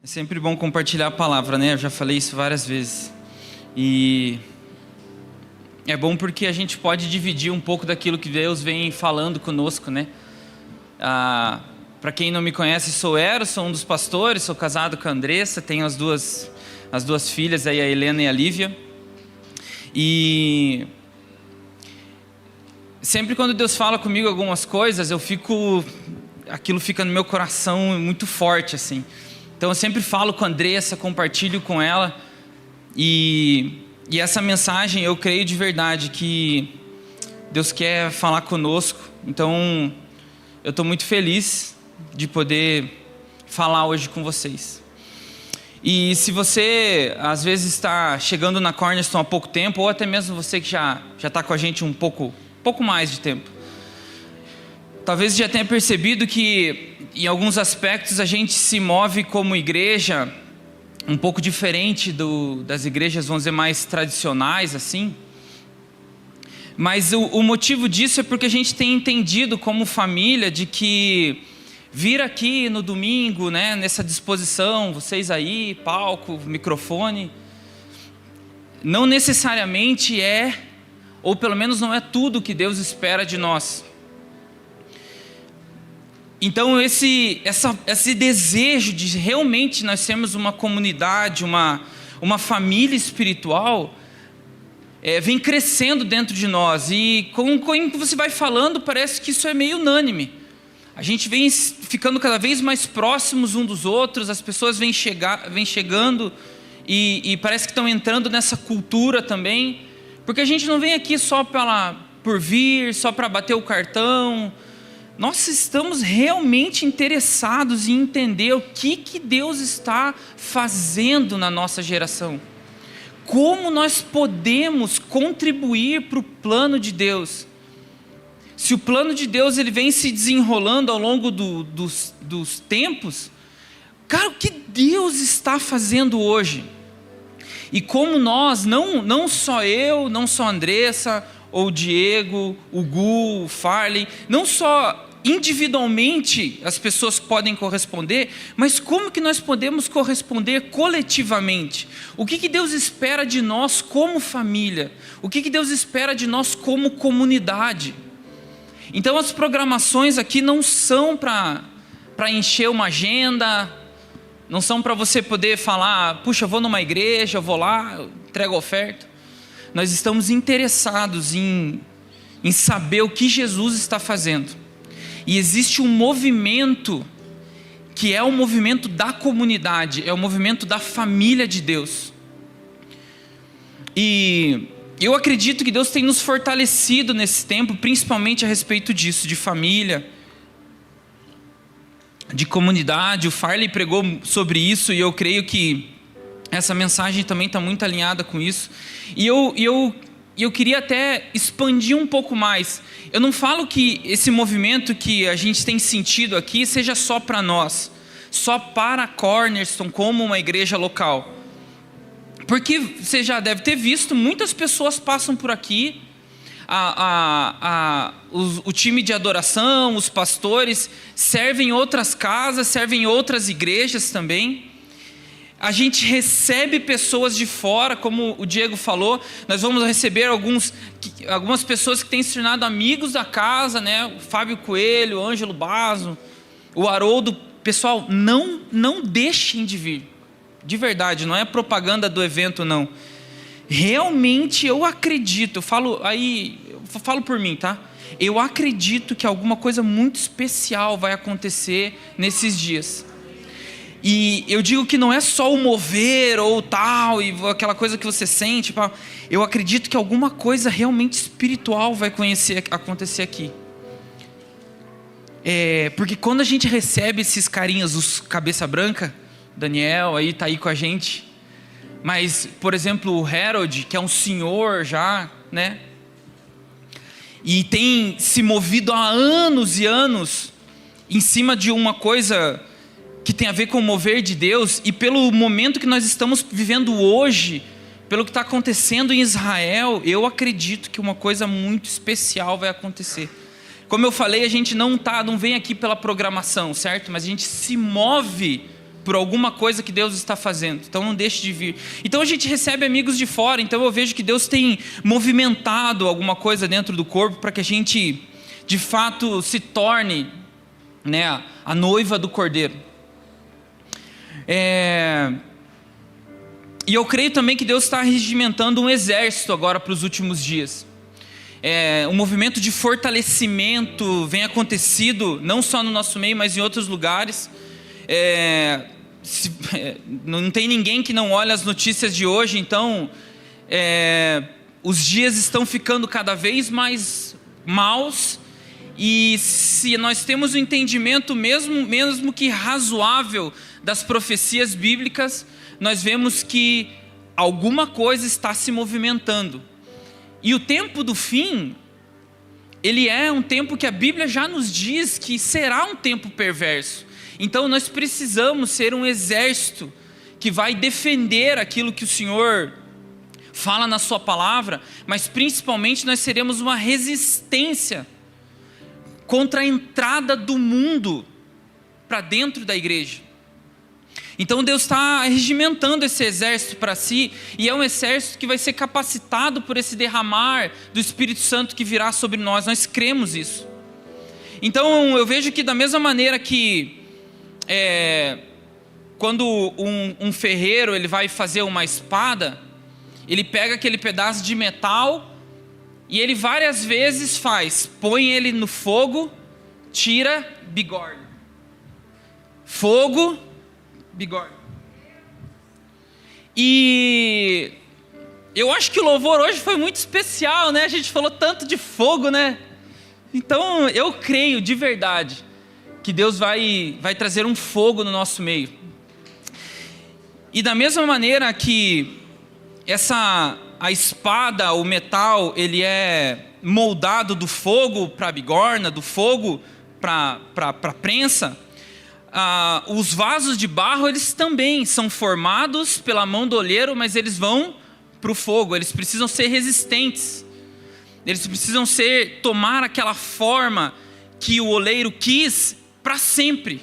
É sempre bom compartilhar a palavra, né? Eu já falei isso várias vezes. E é bom porque a gente pode dividir um pouco daquilo que Deus vem falando conosco, né? Para quem não me conhece, sou um dos pastores, sou casado com a Andressa, tenho as duas filhas aí, a Helena e a Lívia. E sempre quando Deus fala comigo algumas coisas, aquilo fica no meu coração muito forte, assim. Então eu sempre falo com a Andressa, compartilho com ela, e essa mensagem eu creio de verdade que Deus quer falar conosco. Então eu estou muito feliz de poder falar hoje com vocês. E se você às vezes está chegando na Cornerstone há pouco tempo, ou até mesmo você que já está com a gente um pouco mais de tempo, talvez já tenha percebido que em alguns aspectos a gente se move como igreja um pouco diferente das igrejas, vamos dizer, mais tradicionais assim. Mas o motivo disso é porque a gente tem entendido como família de que vir aqui no domingo, né, nessa disposição, vocês aí, palco, microfone, não necessariamente ou pelo menos não é tudo que Deus espera de nós. Então esse desejo de realmente nós sermos uma comunidade, uma família espiritual, vem crescendo dentro de nós. E com que você vai falando, parece que isso é meio unânime. A gente vem ficando cada vez mais próximos um dos outros, as pessoas vêm chegando e parece que estão entrando nessa cultura também. Porque a gente não vem aqui só por vir, só para bater o cartão. Nós estamos realmente interessados em entender o que Deus está fazendo na nossa geração. Como nós podemos contribuir para o plano de Deus. Se o plano de Deus ele vem se desenrolando ao longo dos tempos, cara, o que Deus está fazendo hoje? E como nós, não só eu, não só a Andressa, ou o Diego, o Gu, o Farley, não só individualmente as pessoas podem corresponder, mas como que nós podemos corresponder coletivamente? O que Deus espera de nós como família? O que Deus espera de nós como comunidade? Então as programações aqui não são para encher uma agenda, não são para você poder falar, puxa, eu vou numa igreja, eu vou lá, eu entrego a oferta. Nós estamos interessados em saber o que Jesus está fazendo. E existe um movimento que é o movimento da comunidade, é o movimento da família de Deus. E eu acredito que Deus tem nos fortalecido nesse tempo, principalmente a respeito disso, de família, de comunidade. O Farley pregou sobre isso e eu creio que essa mensagem também está muito alinhada com isso. E eu queria até expandir um pouco mais. Eu não falo que esse movimento que a gente tem sentido aqui seja só para nós, só para a Cornerstone como uma igreja local. Porque você já deve ter visto, muitas pessoas passam por aqui, o time de adoração, os pastores servem em outras casas, servem em outras igrejas também. A gente recebe pessoas de fora, como o Diego falou, nós vamos receber algumas pessoas que têm se tornado amigos da casa, né? O Fábio Coelho, o Ângelo Basso, o Haroldo. Pessoal, não deixem de vir, de verdade, não é propaganda do evento não. Realmente eu acredito, eu falo por mim, tá? Eu acredito que alguma coisa muito especial vai acontecer nesses dias. E eu digo que não é só o mover ou tal, e aquela coisa que você sente. Eu acredito que alguma coisa realmente espiritual vai acontecer aqui. Porque quando a gente recebe esses carinhos, os cabeça branca, Daniel aí tá aí com a gente. Mas, por exemplo, o Harold, que é um senhor já, né? E tem se movido há anos e anos em cima de uma coisa que tem a ver com o mover de Deus, e pelo momento que nós estamos vivendo hoje, pelo que está acontecendo em Israel, eu acredito que uma coisa muito especial vai acontecer. Como eu falei, a gente não vem aqui pela programação, certo? Mas a gente se move por alguma coisa que Deus está fazendo. Então não deixe de vir. Então a gente recebe amigos de fora. Então eu vejo que Deus tem movimentado alguma coisa dentro do corpo para que a gente de fato se torne, né, a noiva do Cordeiro. E eu creio também que Deus está regimentando um exército agora para os últimos dias. Um movimento de fortalecimento vem acontecido não só no nosso meio, mas em outros lugares. Não tem ninguém que não olhe as notícias de hoje. Então os dias estão ficando cada vez mais maus, e se nós temos um entendimento mesmo que razoável das profecias bíblicas, nós vemos que alguma coisa está se movimentando. E o tempo do fim, ele é um tempo que a Bíblia já nos diz que será um tempo perverso. Então nós precisamos ser um exército que vai defender aquilo que o Senhor fala na sua palavra, mas principalmente nós seremos uma resistência contra a entrada do mundo para dentro da igreja. Então Deus está regimentando esse exército para si, e é um exército que vai ser capacitado por esse derramar do Espírito Santo que virá sobre nós. Nós cremos isso. Então eu vejo que da mesma maneira que quando um ferreiro ele vai fazer uma espada, ele pega aquele pedaço de metal e ele várias vezes põe ele no fogo, tira, bigorna. Fogo, bigorna. E eu acho que o louvor hoje foi muito especial, né? A gente falou tanto de fogo, né? Então eu creio de verdade que Deus vai trazer um fogo no nosso meio. E da mesma maneira que a espada, o metal, ele é moldado do fogo para a bigorna, do fogo para a prensa, os vasos de barro, eles também são formados pela mão do oleiro, mas eles vão para o fogo. Eles precisam ser resistentes. Eles precisam tomar aquela forma que o oleiro quis para sempre.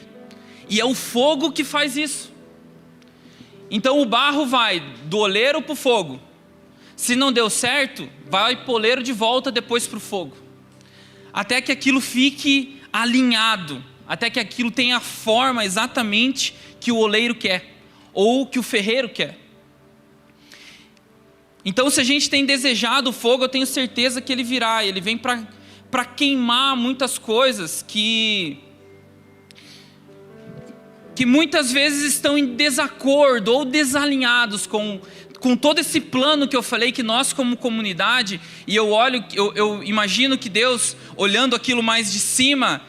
E é o fogo que faz isso. Então o barro vai do oleiro para o fogo. Se não deu certo, vai para o oleiro de volta depois para o fogo. Até que aquilo fique alinhado. Até que aquilo tenha a forma exatamente que o oleiro quer, ou que o ferreiro quer. Então, se a gente tem desejado o fogo, eu tenho certeza que ele virá. Ele vem para queimar muitas coisas que muitas vezes estão em desacordo ou desalinhados com todo esse plano que eu falei, que nós como comunidade, e eu imagino que Deus, olhando aquilo mais de cima,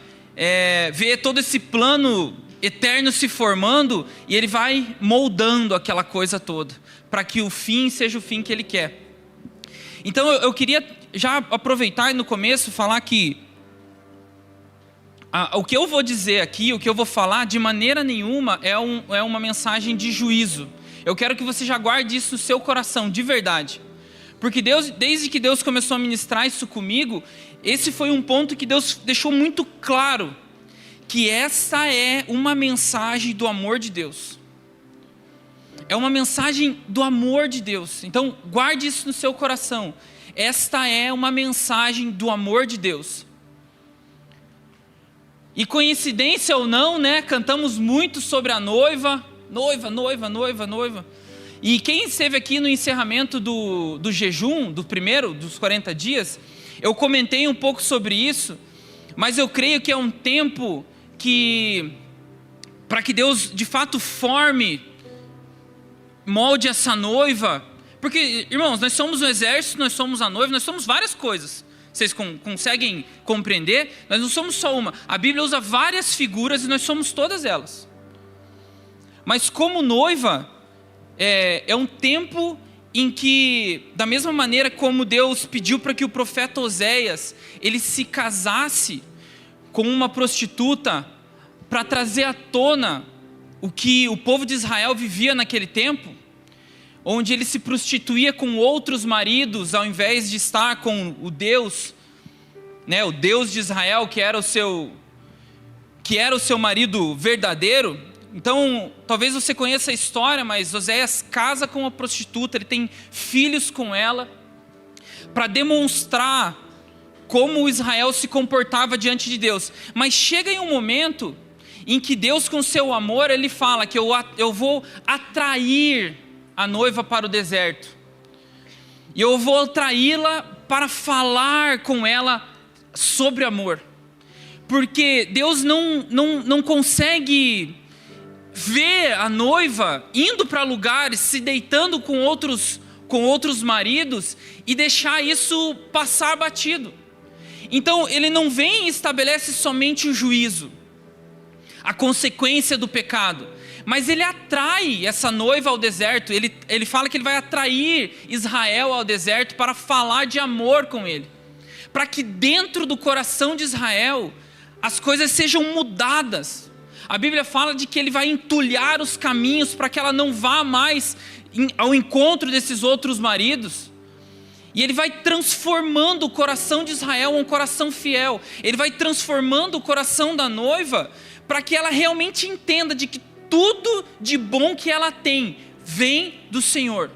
vê todo esse plano eterno se formando, e Ele vai moldando aquela coisa toda, para que o fim seja o fim que Ele quer. Então eu queria já aproveitar e no começo falar que o que eu vou dizer aqui, o que eu vou falar, de maneira nenhuma é uma mensagem de juízo. Eu quero que você já guarde isso no seu coração, de verdade. Porque desde que Deus começou a ministrar isso comigo, esse foi um ponto que Deus deixou muito claro, que essa é uma mensagem do amor de Deus. É uma mensagem do amor de Deus. Então guarde isso no seu coração. Esta é uma mensagem do amor de Deus. E coincidência ou não, né? Cantamos muito sobre a noiva. Noiva, noiva, noiva, noiva. E quem esteve aqui no encerramento do jejum, dos 40 dias, eu comentei um pouco sobre isso, mas eu creio que é um tempo para que Deus de fato molde essa noiva, porque, irmãos, nós somos um exército, nós somos a noiva, nós somos várias coisas. Vocês conseguem compreender? Nós não somos só uma. A Bíblia usa várias figuras e nós somos todas elas. Mas como noiva, é um tempo em que, da mesma maneira como Deus pediu para que o profeta Oséias, ele se casasse com uma prostituta, para trazer à tona o que o povo de Israel vivia naquele tempo, onde ele se prostituía com outros maridos, ao invés de estar com o Deus, né, o Deus de Israel, que era o seu marido verdadeiro. Então, talvez você conheça a história, mas Oséias casa com uma prostituta, ele tem filhos com ela, para demonstrar como Israel se comportava diante de Deus. Mas chega em um momento em que Deus, com seu amor, ele fala que eu vou atrair a noiva para o deserto. E eu vou atraí-la para falar com ela sobre amor. Porque Deus não consegue ver a noiva indo para lugares, se deitando com outros maridos e deixar isso passar batido. Então ele não vem e estabelece somente o juízo, a consequência do pecado, mas ele atrai essa noiva ao deserto. Ele fala que ele vai atrair Israel ao deserto para falar de amor com ele, para que dentro do coração de Israel as coisas sejam mudadas. A Bíblia fala de que ele vai entulhar os caminhos para que ela não vá mais ao encontro desses outros maridos. E ele vai transformando o coração de Israel em um coração fiel. Ele vai transformando o coração da noiva para que ela realmente entenda de que tudo de bom que ela tem vem do Senhor.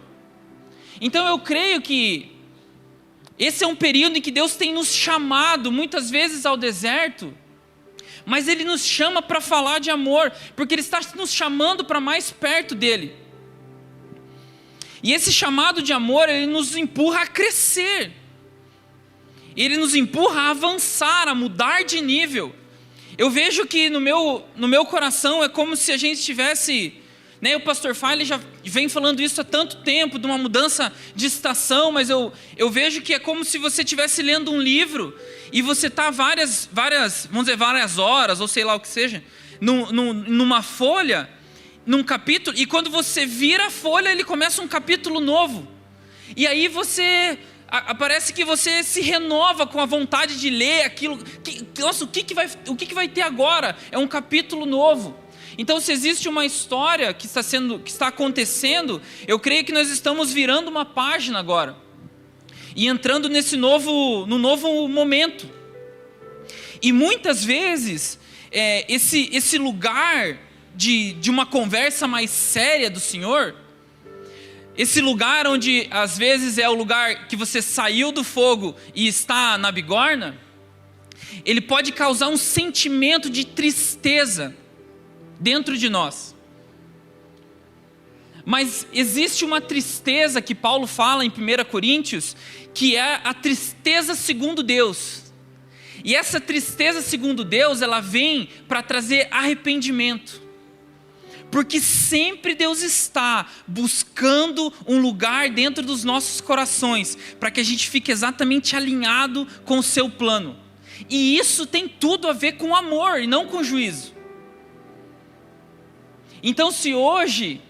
Então eu creio que esse é um período em que Deus tem nos chamado muitas vezes ao deserto, mas Ele nos chama para falar de amor, porque Ele está nos chamando para mais perto dEle. E esse chamado de amor, ele nos empurra a crescer. Ele nos empurra a avançar, a mudar de nível. Eu vejo que no meu coração é como se a gente tivesse, né, o pastor File já vem falando isso há tanto tempo, de uma mudança de estação, mas eu vejo que é como se você estivesse lendo um livro e você está várias, vamos dizer, várias horas, ou sei lá o que seja, numa folha, num capítulo, e quando você vira a folha, ele começa um capítulo novo. E aí parece que você se renova com a vontade de ler aquilo. Nossa, o que vai ter agora? É um capítulo novo. Então, se existe uma história que está acontecendo, eu creio que nós estamos virando uma página agora e entrando no novo momento. E muitas vezes esse lugar de uma conversa mais séria do Senhor, esse lugar onde às vezes é o lugar que você saiu do fogo e está na bigorna, ele pode causar um sentimento de tristeza dentro de nós. Mas existe uma tristeza que Paulo fala em 1 Coríntios, que é a tristeza segundo Deus. E essa tristeza segundo Deus, ela vem para trazer arrependimento. Porque sempre Deus está buscando um lugar dentro dos nossos corações, para que a gente fique exatamente alinhado com o seu plano. E isso tem tudo a ver com amor e não com juízo. Então, se hoje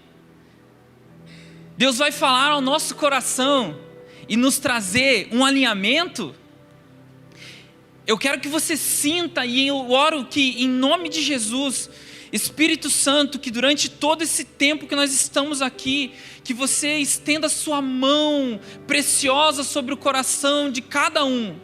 Deus vai falar ao nosso coração e nos trazer um alinhamento, eu quero que você sinta, e eu oro que em nome de Jesus, Espírito Santo, que durante todo esse tempo que nós estamos aqui, que você estenda a sua mão preciosa sobre o coração de cada um,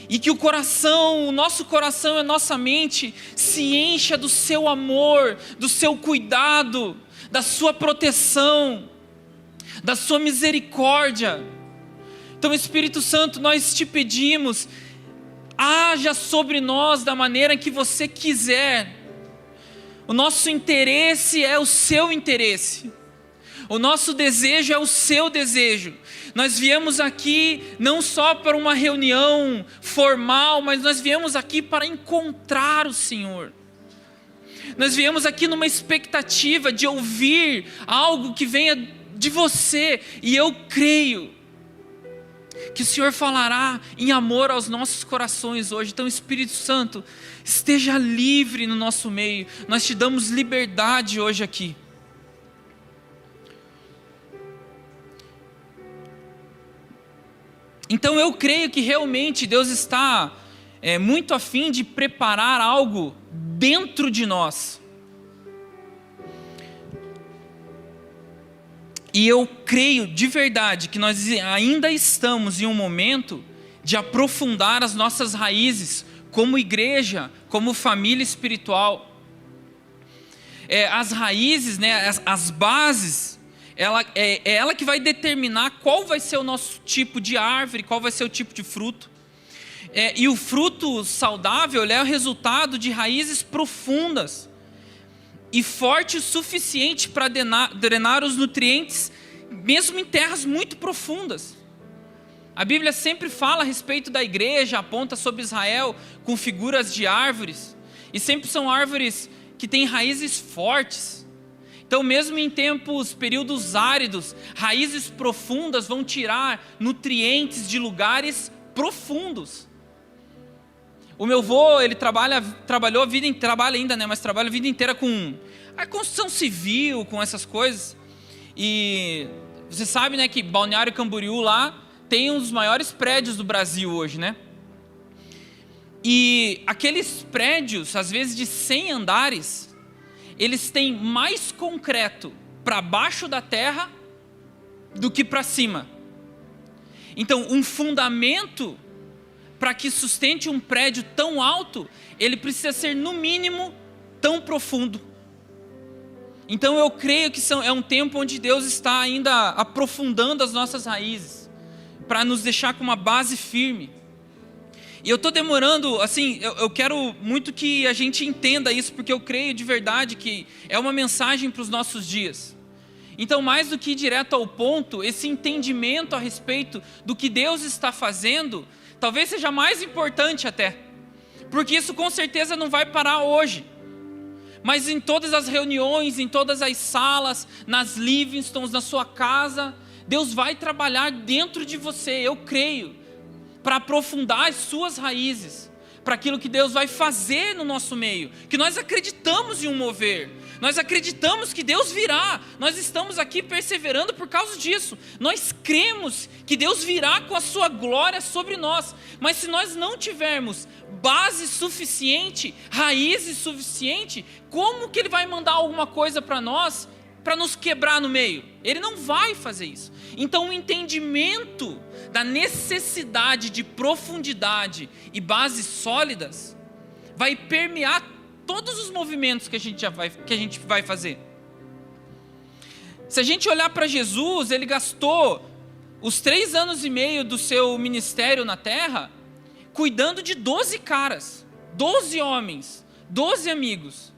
e que o nosso coração e a nossa mente se encha do seu amor, do seu cuidado, da sua proteção, da sua misericórdia. Então, Espírito Santo, nós te pedimos, haja sobre nós da maneira que você quiser. O nosso interesse é o seu interesse. O nosso desejo é o seu desejo. Nós viemos aqui não só para uma reunião formal, mas nós viemos aqui para encontrar o Senhor. Nós viemos aqui numa expectativa de ouvir algo que venha de você. E eu creio que o Senhor falará em amor aos nossos corações hoje. Então, Espírito Santo, esteja livre no nosso meio. Nós te damos liberdade hoje aqui. Então eu creio que realmente Deus está muito a fim de preparar algo dentro de nós. E eu creio de verdade que nós ainda estamos em um momento de aprofundar as nossas raízes como igreja, como família espiritual. as raízes, né, as bases, é ela que vai determinar qual vai ser o nosso tipo de árvore, qual vai ser o tipo de fruto. E o fruto saudável é o resultado de raízes profundas e fortes o suficiente para drenar os nutrientes, mesmo em terras muito profundas. A Bíblia sempre fala a respeito da igreja, aponta sobre Israel com figuras de árvores, e sempre são árvores que têm raízes fortes. Então, mesmo em períodos áridos, raízes profundas vão tirar nutrientes de lugares profundos. O meu avô, ele trabalha ainda, né? Mas trabalha a vida inteira com a construção civil, com essas coisas. E você sabe, né, que Balneário Camboriú lá tem um dos maiores prédios do Brasil hoje, né? E aqueles prédios, às vezes de 100 andares, eles têm mais concreto para baixo da terra do que para cima. Então, um fundamento para que sustente um prédio tão alto, ele precisa ser, no mínimo, tão profundo. Então eu creio que é um tempo onde Deus está ainda aprofundando as nossas raízes, para nos deixar com uma base firme. E eu estou demorando, assim, eu quero muito que a gente entenda isso, porque eu creio de verdade que é uma mensagem para os nossos dias. Então, mais do que ir direto ao ponto, esse entendimento a respeito do que Deus está fazendo, talvez seja mais importante até, porque isso com certeza não vai parar hoje, mas em todas as reuniões, em todas as salas, nas Livingstons, na sua casa, Deus vai trabalhar dentro de você, eu creio, para aprofundar as suas raízes, para aquilo que Deus vai fazer no nosso meio, que nós acreditamos em um mover, nós acreditamos que Deus virá, nós estamos aqui perseverando por causa disso, nós cremos que Deus virá com a sua glória sobre nós, mas se nós não tivermos base suficiente, raízes suficiente, como que Ele vai mandar alguma coisa para nós, para nos quebrar no meio? Ele não vai fazer isso. Então o entendimento da necessidade de profundidade e bases sólidas vai permear todos os movimentos que a gente vai fazer. Se a gente olhar para Jesus, Ele gastou os 3 anos e meio do seu ministério na terra cuidando de 12 caras, 12 homens, 12 amigos.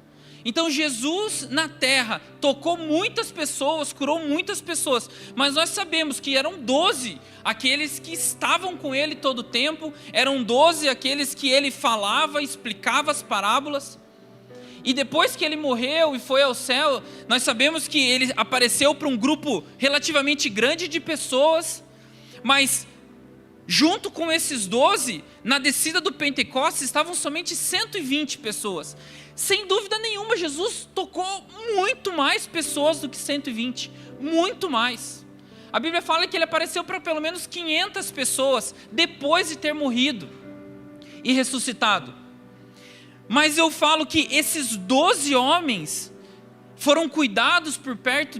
Então Jesus na terra tocou muitas pessoas, curou muitas pessoas, mas nós sabemos que eram 12 aqueles que estavam com Ele todo o tempo, eram 12 aqueles que Ele falava, explicava as parábolas. E depois que Ele morreu e foi ao céu, nós sabemos que Ele apareceu para um grupo relativamente grande de pessoas, mas junto com esses 12, na descida do Pentecostes, estavam somente 120 pessoas. Sem dúvida nenhuma, Jesus tocou muito mais pessoas do que 120, muito mais. A Bíblia fala que Ele apareceu para pelo menos 500 pessoas, depois de ter morrido e ressuscitado. Mas eu falo que esses 12 homens foram cuidados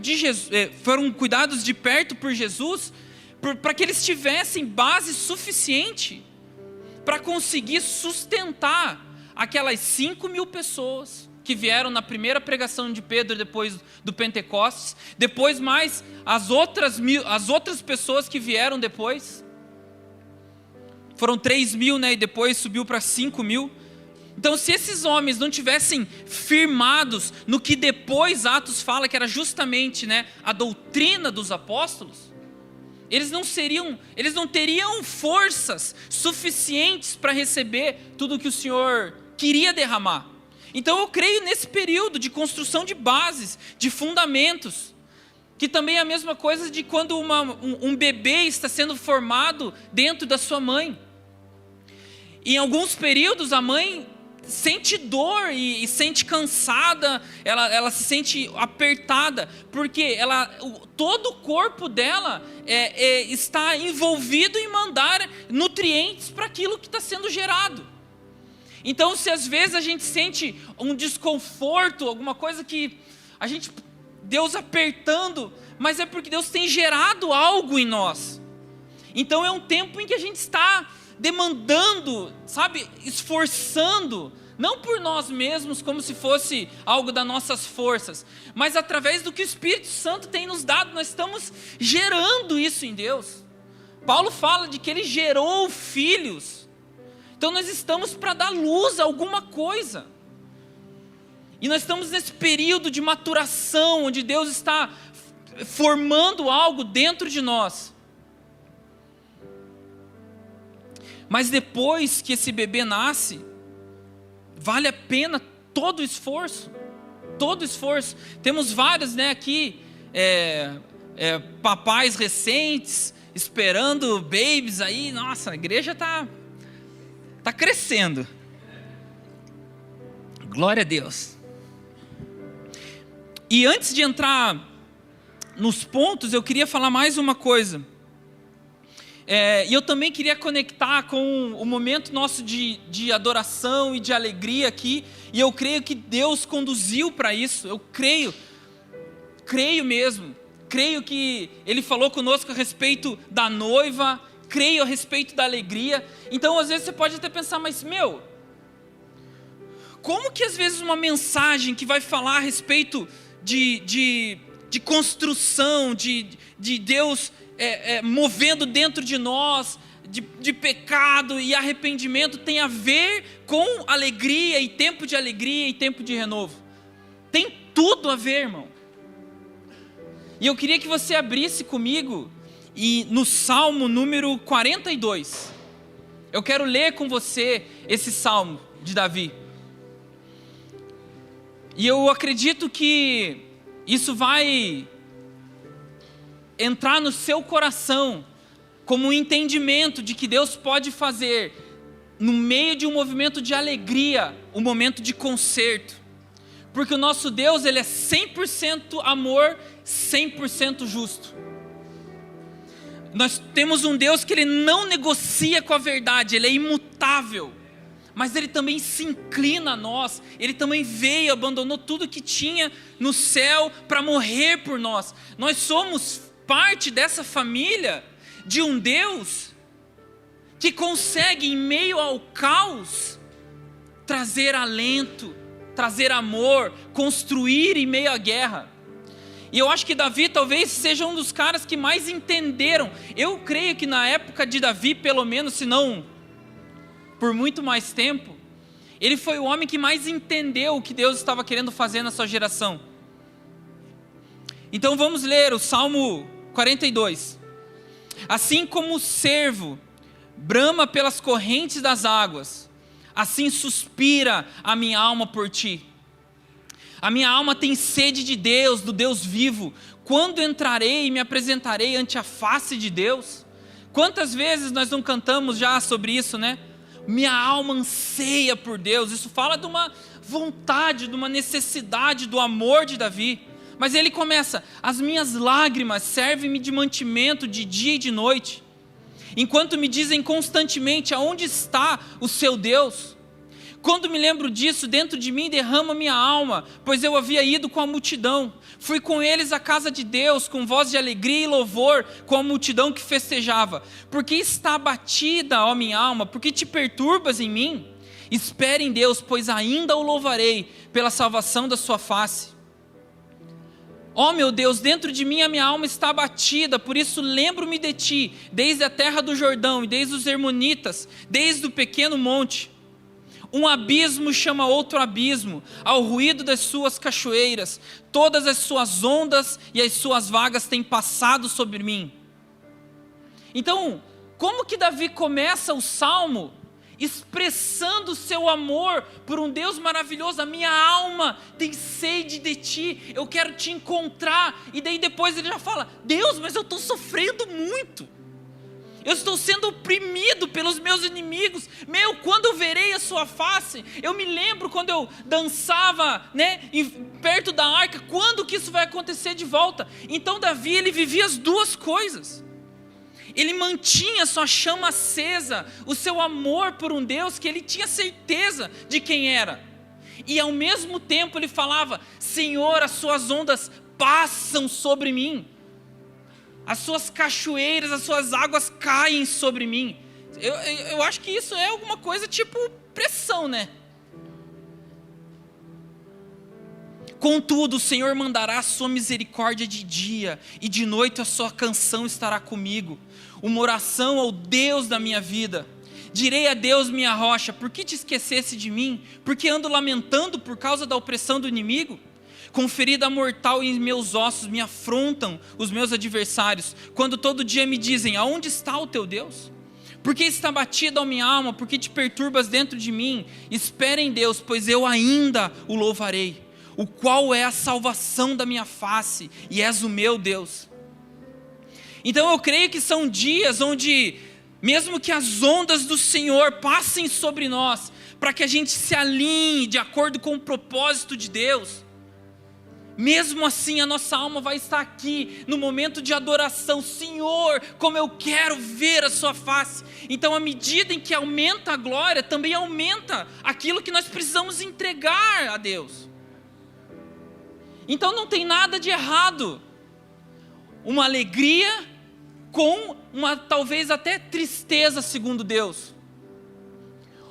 de perto por Jesus, para que eles tivessem base suficiente para conseguir sustentar aquelas 5.000 pessoas que vieram na primeira pregação de Pedro depois do Pentecostes, depois mais as outras pessoas que vieram depois, foram 3.000, né, e depois subiu para 5.000. Então, se esses homens não tivessem firmados no que depois Atos fala que era justamente, né, a doutrina dos apóstolos, eles não teriam forças suficientes para receber tudo que o Senhor queria derramar. Então eu creio nesse período de construção de bases, de fundamentos, que também é a mesma coisa de quando um bebê está sendo formado dentro da sua mãe. Em alguns períodos a mãe sente dor e sente cansada, ela se sente apertada, porque todo o corpo dela está envolvido em mandar nutrientes para aquilo que está sendo gerado. Então, se às vezes a gente sente um desconforto, alguma coisa que Deus apertando, mas é porque Deus tem gerado algo em nós. Então é um tempo em que a gente está demandando, esforçando não por nós mesmos, como se fosse algo das nossas forças, mas através do que o Espírito Santo tem nos dado. Nós estamos gerando isso em Deus. Paulo fala de que ele gerou filhos. Então nós estamos para dar luz a alguma coisa. E nós estamos nesse período de maturação, onde Deus está formando algo dentro de nós. Mas depois que esse bebê nasce, vale a pena todo o esforço. Todo o esforço. Temos vários, aqui, papais recentes, esperando babies aí. Nossa, a igreja está crescendo. Glória a Deus. E antes de entrar nos pontos, eu queria falar mais uma coisa. E eu também queria conectar com o momento nosso de adoração e de alegria aqui. E eu creio que Deus conduziu para isso. Eu creio mesmo. Creio que Ele falou conosco a respeito da noiva. Creio a respeito da alegria. Então às vezes você pode até pensar, mas como que às vezes uma mensagem que vai falar a respeito de construção, de Deus movendo dentro de nós, de pecado e arrependimento, tem a ver com alegria e tempo de renovo? Tem tudo a ver, irmão. E eu queria que você abrisse comigo no Salmo número 42. Eu quero ler com você esse Salmo de Davi. E eu acredito que isso vai entrar no seu coração como um entendimento de que Deus pode fazer, no meio de um movimento de alegria, um momento de conserto. Porque o nosso Deus, Ele é 100% amor, 100% justo. Nós temos um Deus que Ele não negocia com a verdade, Ele é imutável. Mas Ele também se inclina a nós. Ele também veio, abandonou tudo que tinha no céu para morrer por nós. Nós somos parte dessa família de um Deus que consegue, em meio ao caos, trazer alento, trazer amor, construir em meio à guerra. E eu acho que Davi talvez seja um dos caras que mais entenderam. Eu creio que na época de Davi, pelo menos, se não por muito mais tempo, ele foi o homem que mais entendeu o que Deus estava querendo fazer na sua geração. Então vamos ler o Salmo 42. Assim como o cervo brama pelas correntes das águas, assim suspira a minha alma por ti. A minha alma tem sede de Deus, do Deus vivo. Quando entrarei e me apresentarei ante a face de Deus? Quantas vezes nós não cantamos já sobre isso, Minha alma anseia por Deus. Isso fala de uma vontade, de uma necessidade, do amor de Davi. Mas ele começa: as minhas lágrimas servem-me de mantimento de dia e de noite, enquanto me dizem constantemente: aonde está o seu Deus? Quando me lembro disso, dentro de mim derrama minha alma, pois eu havia ido com a multidão. Fui com eles à casa de Deus, com voz de alegria e louvor, com a multidão que festejava. Por que está abatida, ó minha alma? Por que te perturbas em mim? Espere em Deus, pois ainda o louvarei pela salvação da sua face. Ó meu Deus, dentro de mim a minha alma está abatida, por isso lembro-me de ti, desde a terra do Jordão e desde os Hermonitas, desde o pequeno monte. Um abismo chama outro abismo, ao ruído das suas cachoeiras, todas as suas ondas e as suas vagas têm passado sobre mim. Então, como que Davi começa o Salmo expressando o seu amor por um Deus maravilhoso? A minha alma tem sede de ti, eu quero te encontrar. E daí depois ele já fala: Deus, mas eu estou sofrendo muito. Eu estou sendo oprimido pelos meus inimigos. Quando eu verei a sua face? Eu me lembro quando eu dançava, perto da arca. Quando que isso vai acontecer de volta? Então Davi, ele vivia as duas coisas. Ele mantinha sua chama acesa, o seu amor por um Deus que ele tinha certeza de quem era. E ao mesmo tempo ele falava: Senhor, as suas ondas passam sobre mim. As suas cachoeiras, as suas águas caem sobre mim. Eu acho que isso é alguma coisa tipo pressão, Contudo, o Senhor mandará a sua misericórdia de dia, e de noite a sua canção estará comigo, uma oração ao Deus da minha vida. Direi a Deus, minha rocha, por que te esquecesse de mim? Porque ando lamentando por causa da opressão do inimigo? Com ferida mortal em meus ossos me afrontam os meus adversários, quando todo dia me dizem, aonde está o teu Deus? Por que está batida a minha alma? Por que te perturbas dentro de mim? Espera em Deus, pois eu ainda o louvarei, o qual é a salvação da minha face, e és o meu Deus. Então eu creio que são dias onde, mesmo que as ondas do Senhor passem sobre nós, para que a gente se alinhe de acordo com o propósito de Deus, mesmo assim a nossa alma vai estar aqui, no momento de adoração. Senhor, como eu quero ver a sua face. Então, à medida em que aumenta a glória, também aumenta aquilo que nós precisamos entregar a Deus. Então não tem nada de errado uma alegria com uma talvez até tristeza segundo Deus,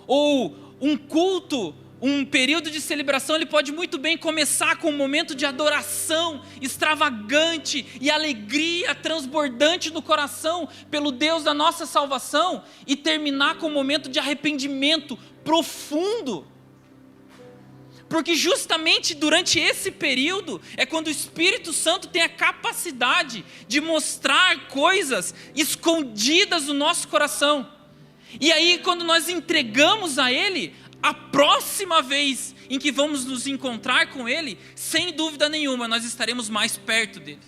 ou um culto, um período de celebração, ele pode muito bem começar com um momento de adoração extravagante e alegria transbordante no coração pelo Deus da nossa salvação, e terminar com um momento de arrependimento profundo. Porque justamente durante esse período é quando o Espírito Santo tem a capacidade de mostrar coisas escondidas no nosso coração. E aí, quando nós entregamos a Ele, a próxima vez em que vamos nos encontrar com Ele, sem dúvida nenhuma, nós estaremos mais perto dEle.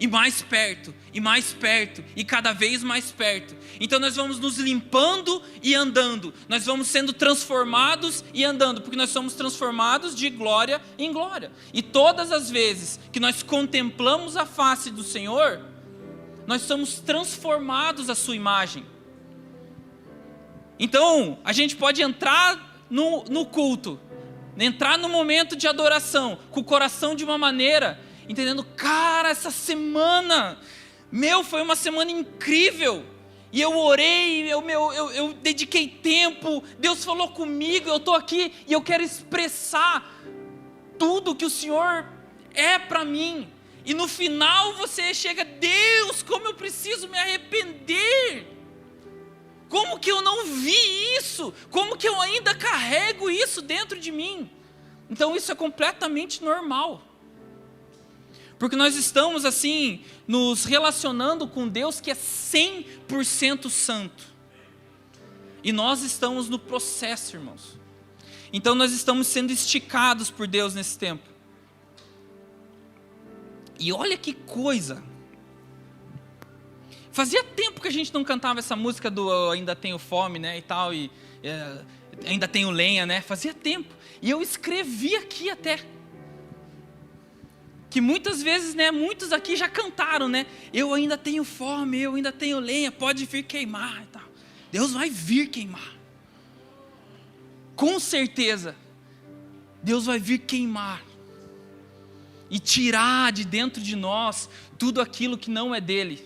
E mais perto, e mais perto, e cada vez mais perto. Então nós vamos nos limpando e andando. Nós vamos sendo transformados e andando, porque nós somos transformados de glória em glória. E todas as vezes que nós contemplamos a face do Senhor, nós somos transformados à sua imagem. Então, a gente pode entrar no culto, entrar no momento de adoração, com o coração de uma maneira, entendendo, cara, essa semana, foi uma semana incrível, e eu orei, eu dediquei tempo, Deus falou comigo, eu estou aqui, e eu quero expressar tudo que o Senhor é para mim, e no final você chega, Deus, como eu preciso me arrepender, como que eu não vi isso, como que eu ainda carrego isso dentro de mim? Então isso é completamente normal, porque nós estamos assim, nos relacionando com Deus que é 100% santo, e nós estamos no processo, irmãos. Então nós estamos sendo esticados por Deus nesse tempo. E olha que coisa, fazia tempo que a gente não cantava essa música do Ainda Tenho Fome, né, e tal, e Ainda Tenho Lenha, né, fazia tempo, e eu escrevi aqui até, que muitas vezes, né, muitos aqui já cantaram, né, eu ainda tenho fome, eu ainda tenho lenha, pode vir queimar, e tal. Deus vai vir queimar, com certeza, Deus vai vir queimar, e tirar de dentro de nós, tudo aquilo que não é dele.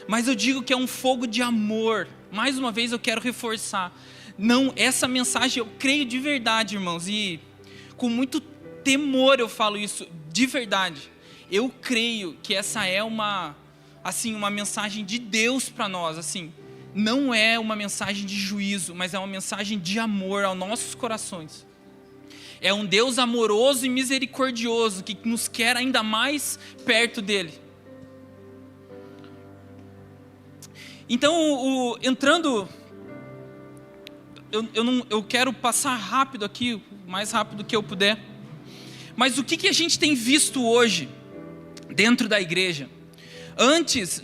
Mas eu digo que é um fogo de amor. Mais uma vez eu quero reforçar. Não, essa mensagem eu creio de verdade, irmãos. E com muito temor eu falo isso, de verdade. Eu creio que essa é uma mensagem de Deus para nós. Assim, não é uma mensagem de juízo, mas é uma mensagem de amor aos nossos corações. É um Deus amoroso e misericordioso que nos quer ainda mais perto dele. Então, entrando, eu quero passar rápido aqui, o mais rápido que eu puder. Mas o que a gente tem visto hoje dentro da igreja? Antes,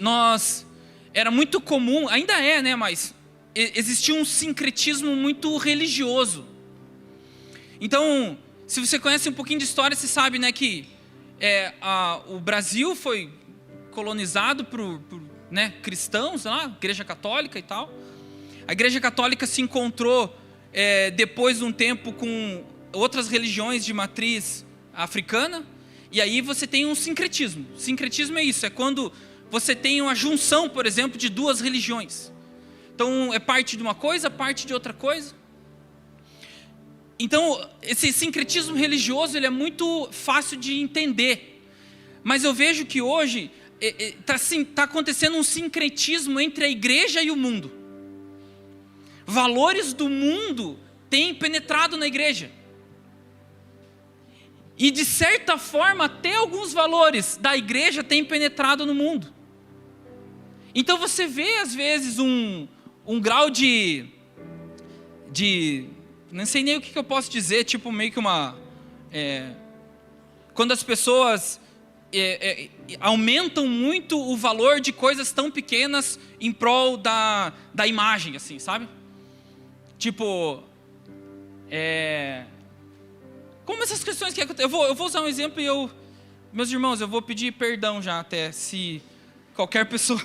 era muito comum, ainda é, né? Mas existia um sincretismo muito religioso. Então, se você conhece um pouquinho de história, você sabe, né, que o Brasil foi colonizado por cristãos, lá, Igreja Católica e tal. A Igreja Católica se encontrou depois de um tempo com outras religiões de matriz africana, e aí você tem um sincretismo. Sincretismo é isso, é quando você tem uma junção, por exemplo, de duas religiões. Então é parte de uma coisa, parte de outra coisa. Então, esse sincretismo religioso ele é muito fácil de entender. Mas eu vejo que hoje está acontecendo um sincretismo entre a igreja e o mundo. Valores do mundo têm penetrado na igreja. E de certa forma, até alguns valores da igreja têm penetrado no mundo. Então você vê às vezes um grau de não sei nem o que eu posso dizer, tipo meio que quando as pessoas aumentam muito o valor de coisas tão pequenas em prol da imagem, assim, sabe? Tipo, como essas questões que acontecem. Eu vou usar um exemplo e meus irmãos, eu vou pedir perdão já até, se qualquer pessoa...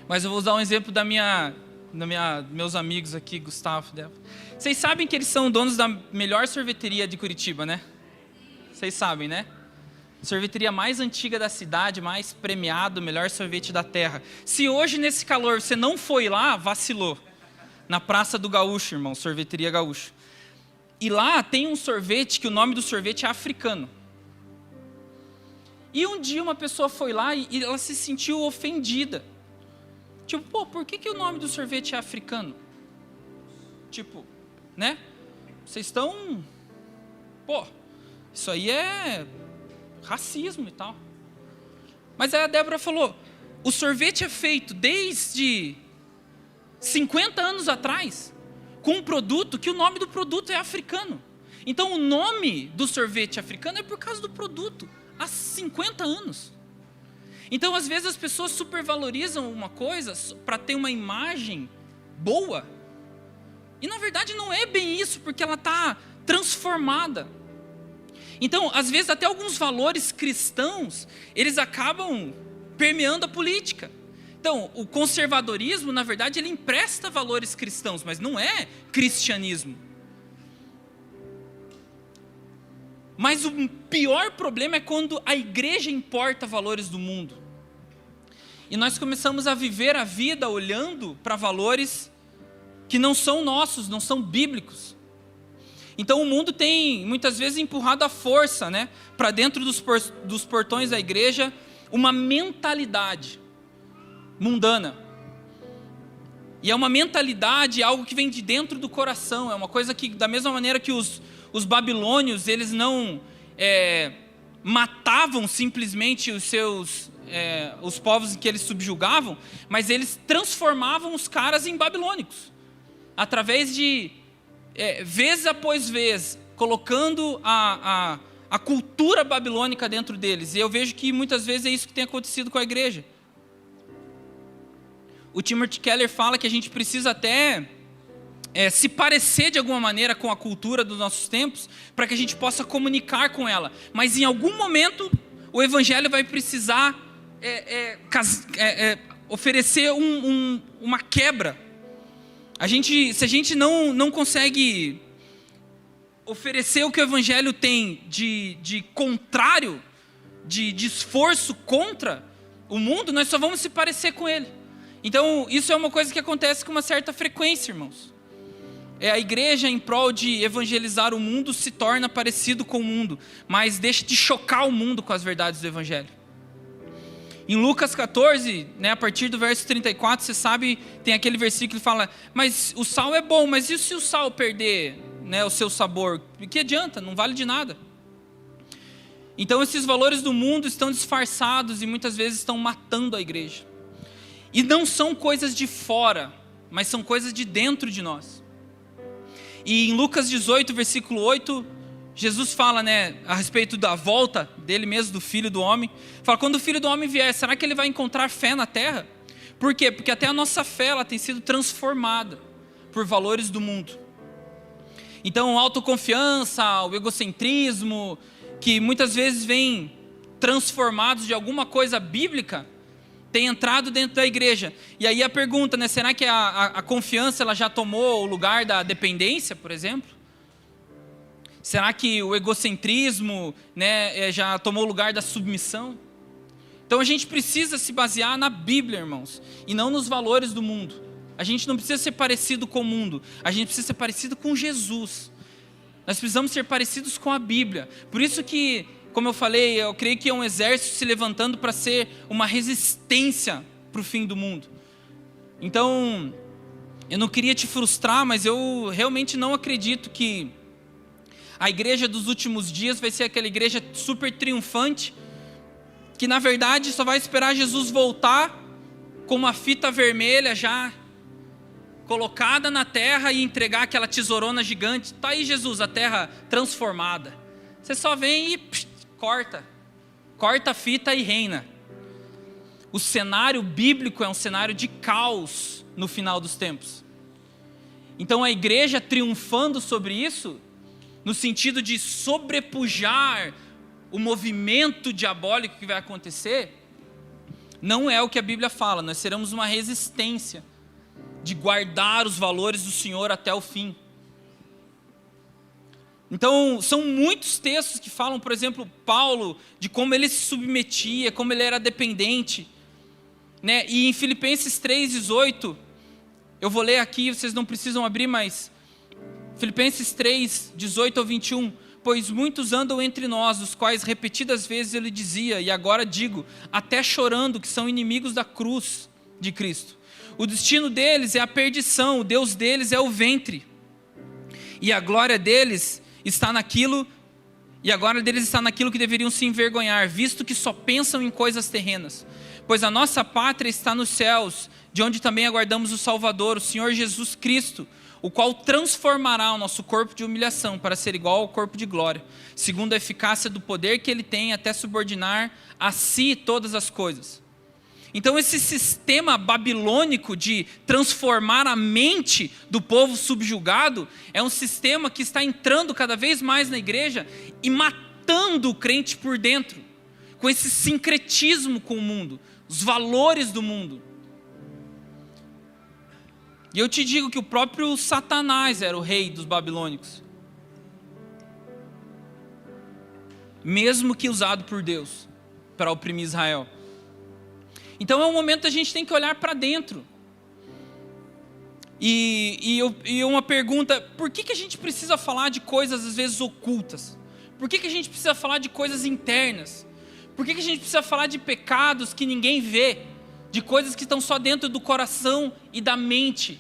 Mas eu vou usar um exemplo meus amigos aqui, Gustavo e Débora. Vocês sabem que eles são donos da melhor sorveteria de Curitiba, né? Vocês sabem, né? Sorveteria mais antiga da cidade, mais premiado, melhor sorvete da terra. Se hoje nesse calor você não foi lá, vacilou. Na Praça do Gaúcho, irmão, Sorveteria Gaúcho. E lá tem um sorvete que o nome do sorvete é africano. E um dia uma pessoa foi lá e ela se sentiu ofendida. Tipo, pô, por que o nome do sorvete é africano? Tipo, né? Vocês estão... Pô, isso aí é racismo e tal. Mas aí a Débora falou, o sorvete é feito desde 50 anos atrás, com um produto que o nome do produto é africano. Então o nome do sorvete africano é por causa do produto, há 50 anos. Então às vezes as pessoas supervalorizam uma coisa para ter uma imagem boa. E na verdade não é bem isso, porque ela está transformada. Então, às vezes até alguns valores cristãos, eles acabam permeando a política. Então, o conservadorismo, na verdade, ele empresta valores cristãos, mas não é cristianismo. Mas o pior problema é quando a igreja importa valores do mundo. E nós começamos a viver a vida olhando para valores que não são nossos, não são bíblicos. Então o mundo tem muitas vezes empurrado à força, né, para dentro dos portões da igreja, uma mentalidade mundana. E é uma mentalidade, algo que vem de dentro do coração, é uma coisa que, da mesma maneira que os babilônios, eles não matavam simplesmente os povos que eles subjugavam, mas eles transformavam os caras em babilônicos, através de, vez após vez, colocando a cultura babilônica dentro deles. E eu vejo que muitas vezes é isso que tem acontecido com a igreja. O Timothy Keller fala que a gente precisa até se parecer de alguma maneira com a cultura dos nossos tempos, para que a gente possa comunicar com ela. Mas em algum momento, o evangelho vai precisar oferecer uma quebra. Se a gente não consegue oferecer o que o evangelho tem de contrário, de esforço contra o mundo, nós só vamos se parecer com ele. Então, isso é uma coisa que acontece com uma certa frequência, irmãos. A igreja, em prol de evangelizar o mundo, se torna parecido com o mundo, mas deixa de chocar o mundo com as verdades do evangelho. Em Lucas 14, né, a partir do verso 34, você sabe, tem aquele versículo que fala, mas o sal é bom, mas e se o sal perder, né, o seu sabor? O que adianta? Não vale de nada. Então esses valores do mundo estão disfarçados e muitas vezes estão matando a igreja. E não são coisas de fora, mas são coisas de dentro de nós. E em Lucas 18, versículo 8, Jesus fala, né, a respeito da volta dele mesmo, do Filho do Homem. Fala, quando o Filho do Homem vier, será que ele vai encontrar fé na terra? Por quê? Porque até a nossa fé ela tem sido transformada por valores do mundo. Então, a autoconfiança, o egocentrismo, que muitas vezes vem transformados de alguma coisa bíblica, tem entrado dentro da igreja. E aí a pergunta, né, será que a confiança ela já tomou o lugar da dependência, por exemplo? Será que o egocentrismo, né, já tomou o lugar da submissão? Então a gente precisa se basear na Bíblia, irmãos, e não nos valores do mundo. A gente não precisa ser parecido com o mundo. A gente precisa ser parecido com Jesus. Nós precisamos ser parecidos com a Bíblia. Por isso que, como eu falei, eu creio que é um exército se levantando para ser uma resistência para o fim do mundo. Então, eu não queria te frustrar, mas eu realmente não acredito que a igreja dos últimos dias vai ser aquela igreja super triunfante, que na verdade só vai esperar Jesus voltar com uma fita vermelha já colocada na terra e entregar aquela tesourona gigante. Tá aí Jesus, a terra transformada. Você só vem e corta a fita e reina. O cenário bíblico é um cenário de caos no final dos tempos. Então a igreja triunfando sobre isso, no sentido de sobrepujar o movimento diabólico que vai acontecer, não é o que a Bíblia fala. Nós seremos uma resistência de guardar os valores do Senhor até o fim. Então, são muitos textos que falam, por exemplo, Paulo, de como ele se submetia, como ele era dependente, né? E em Filipenses 3:18, eu vou ler aqui, vocês não precisam abrir, mas Filipenses 3:18 ao 21, pois muitos andam entre nós, os quais repetidas vezes ele dizia, e agora digo, até chorando, que são inimigos da cruz de Cristo. O destino deles é a perdição, o Deus deles é o ventre, e a glória deles está naquilo, e a glória deles está naquilo que deveriam se envergonhar, visto que só pensam em coisas terrenas. Pois a nossa pátria está nos céus, de onde também aguardamos o Salvador, o Senhor Jesus Cristo, o qual transformará o nosso corpo de humilhação para ser igual ao corpo de glória, segundo a eficácia do poder que ele tem até subordinar a si todas as coisas. Então esse sistema babilônico de transformar a mente do povo subjugado é um sistema que está entrando cada vez mais na igreja e matando o crente por dentro, com esse sincretismo com o mundo, os valores do mundo. E eu te digo que o próprio Satanás era o rei dos babilônicos, mesmo que usado por Deus para oprimir Israel. Então é um momento que a gente tem que olhar para dentro. E uma pergunta, por que a gente precisa falar de coisas às vezes ocultas? Por que a gente precisa falar de coisas internas? Por que a gente precisa falar de pecados que ninguém vê? De coisas que estão só dentro do coração e da mente,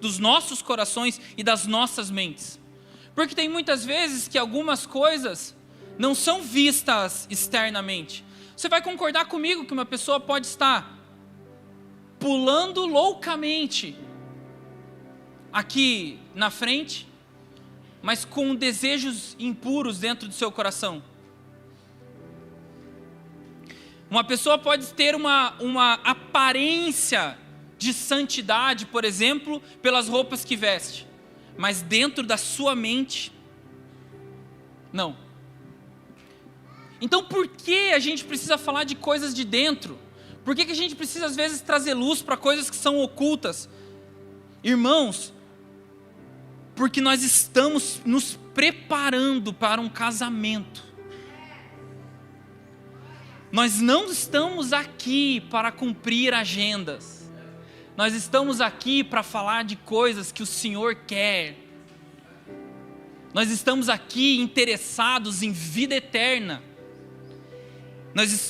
dos nossos corações e das nossas mentes. Porque tem muitas vezes que algumas coisas não são vistas externamente. Você vai concordar comigo que uma pessoa pode estar pulando loucamente aqui na frente, mas com desejos impuros dentro do seu coração. Uma pessoa pode ter uma aparência de santidade, por exemplo, pelas roupas que veste, mas dentro da sua mente, não. Então por que a gente precisa falar de coisas de dentro? Por que a gente precisa às vezes trazer luz para coisas que são ocultas? Irmãos, porque nós estamos nos preparando para um casamento. Nós não estamos aqui para cumprir agendas. Nós estamos aqui para falar de coisas que o Senhor quer. Nós estamos aqui interessados em vida eterna.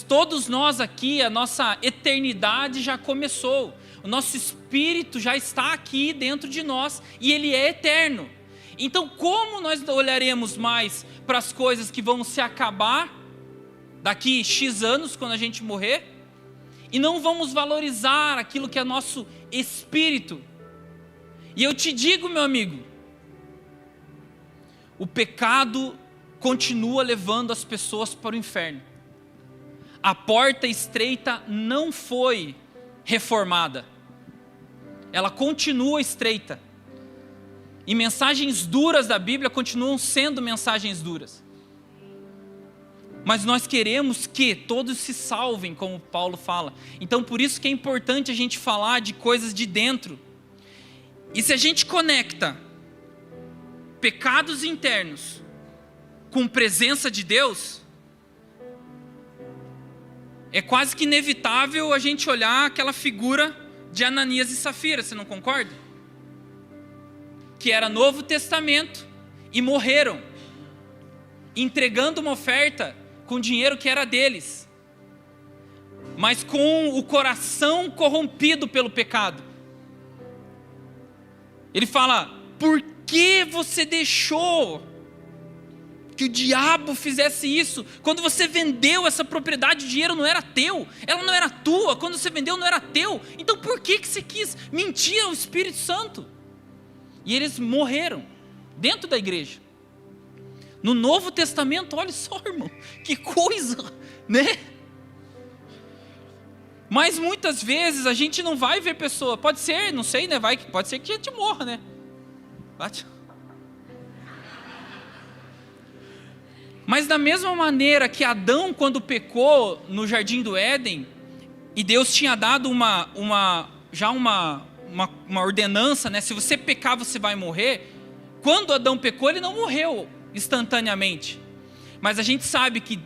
Todos nós aqui, a nossa eternidade já começou. O nosso espírito já está aqui dentro de nós e ele é eterno. Então como nós olharemos mais para as coisas que vão se acabar daqui X anos, quando a gente morrer, e não vamos valorizar aquilo que é nosso espírito? E eu te digo, meu amigo, o pecado continua levando as pessoas para o inferno. A porta estreita não foi reformada, ela continua estreita. E mensagens duras da Bíblia continuam sendo mensagens duras. Mas nós queremos que todos se salvem, como Paulo fala. Então por isso que é importante a gente falar de coisas de dentro. E se a gente conecta pecados internos com presença de Deus, é quase que inevitável a gente olhar aquela figura de Ananias e Safira, você não concorda? Que era Novo Testamento e morreram, entregando uma oferta com dinheiro que era deles, mas com o coração corrompido pelo pecado. Ele fala: por que você deixou que o diabo fizesse isso? Quando você vendeu essa propriedade, o dinheiro não era teu, ela não era tua, quando você vendeu não era teu, então por que você quis mentir ao Espírito Santo? E eles morreram dentro da igreja. No Novo Testamento, olha só, irmão, que coisa, né? Mas muitas vezes a gente não vai ver pessoa, pode ser, não sei, né? Pode ser que a gente morra, né? Mas da mesma maneira que Adão, quando pecou no Jardim do Éden, e Deus tinha dado uma ordenança, né? Se você pecar, você vai morrer. Quando Adão pecou, ele não morreu instantaneamente. Mas a gente sabe que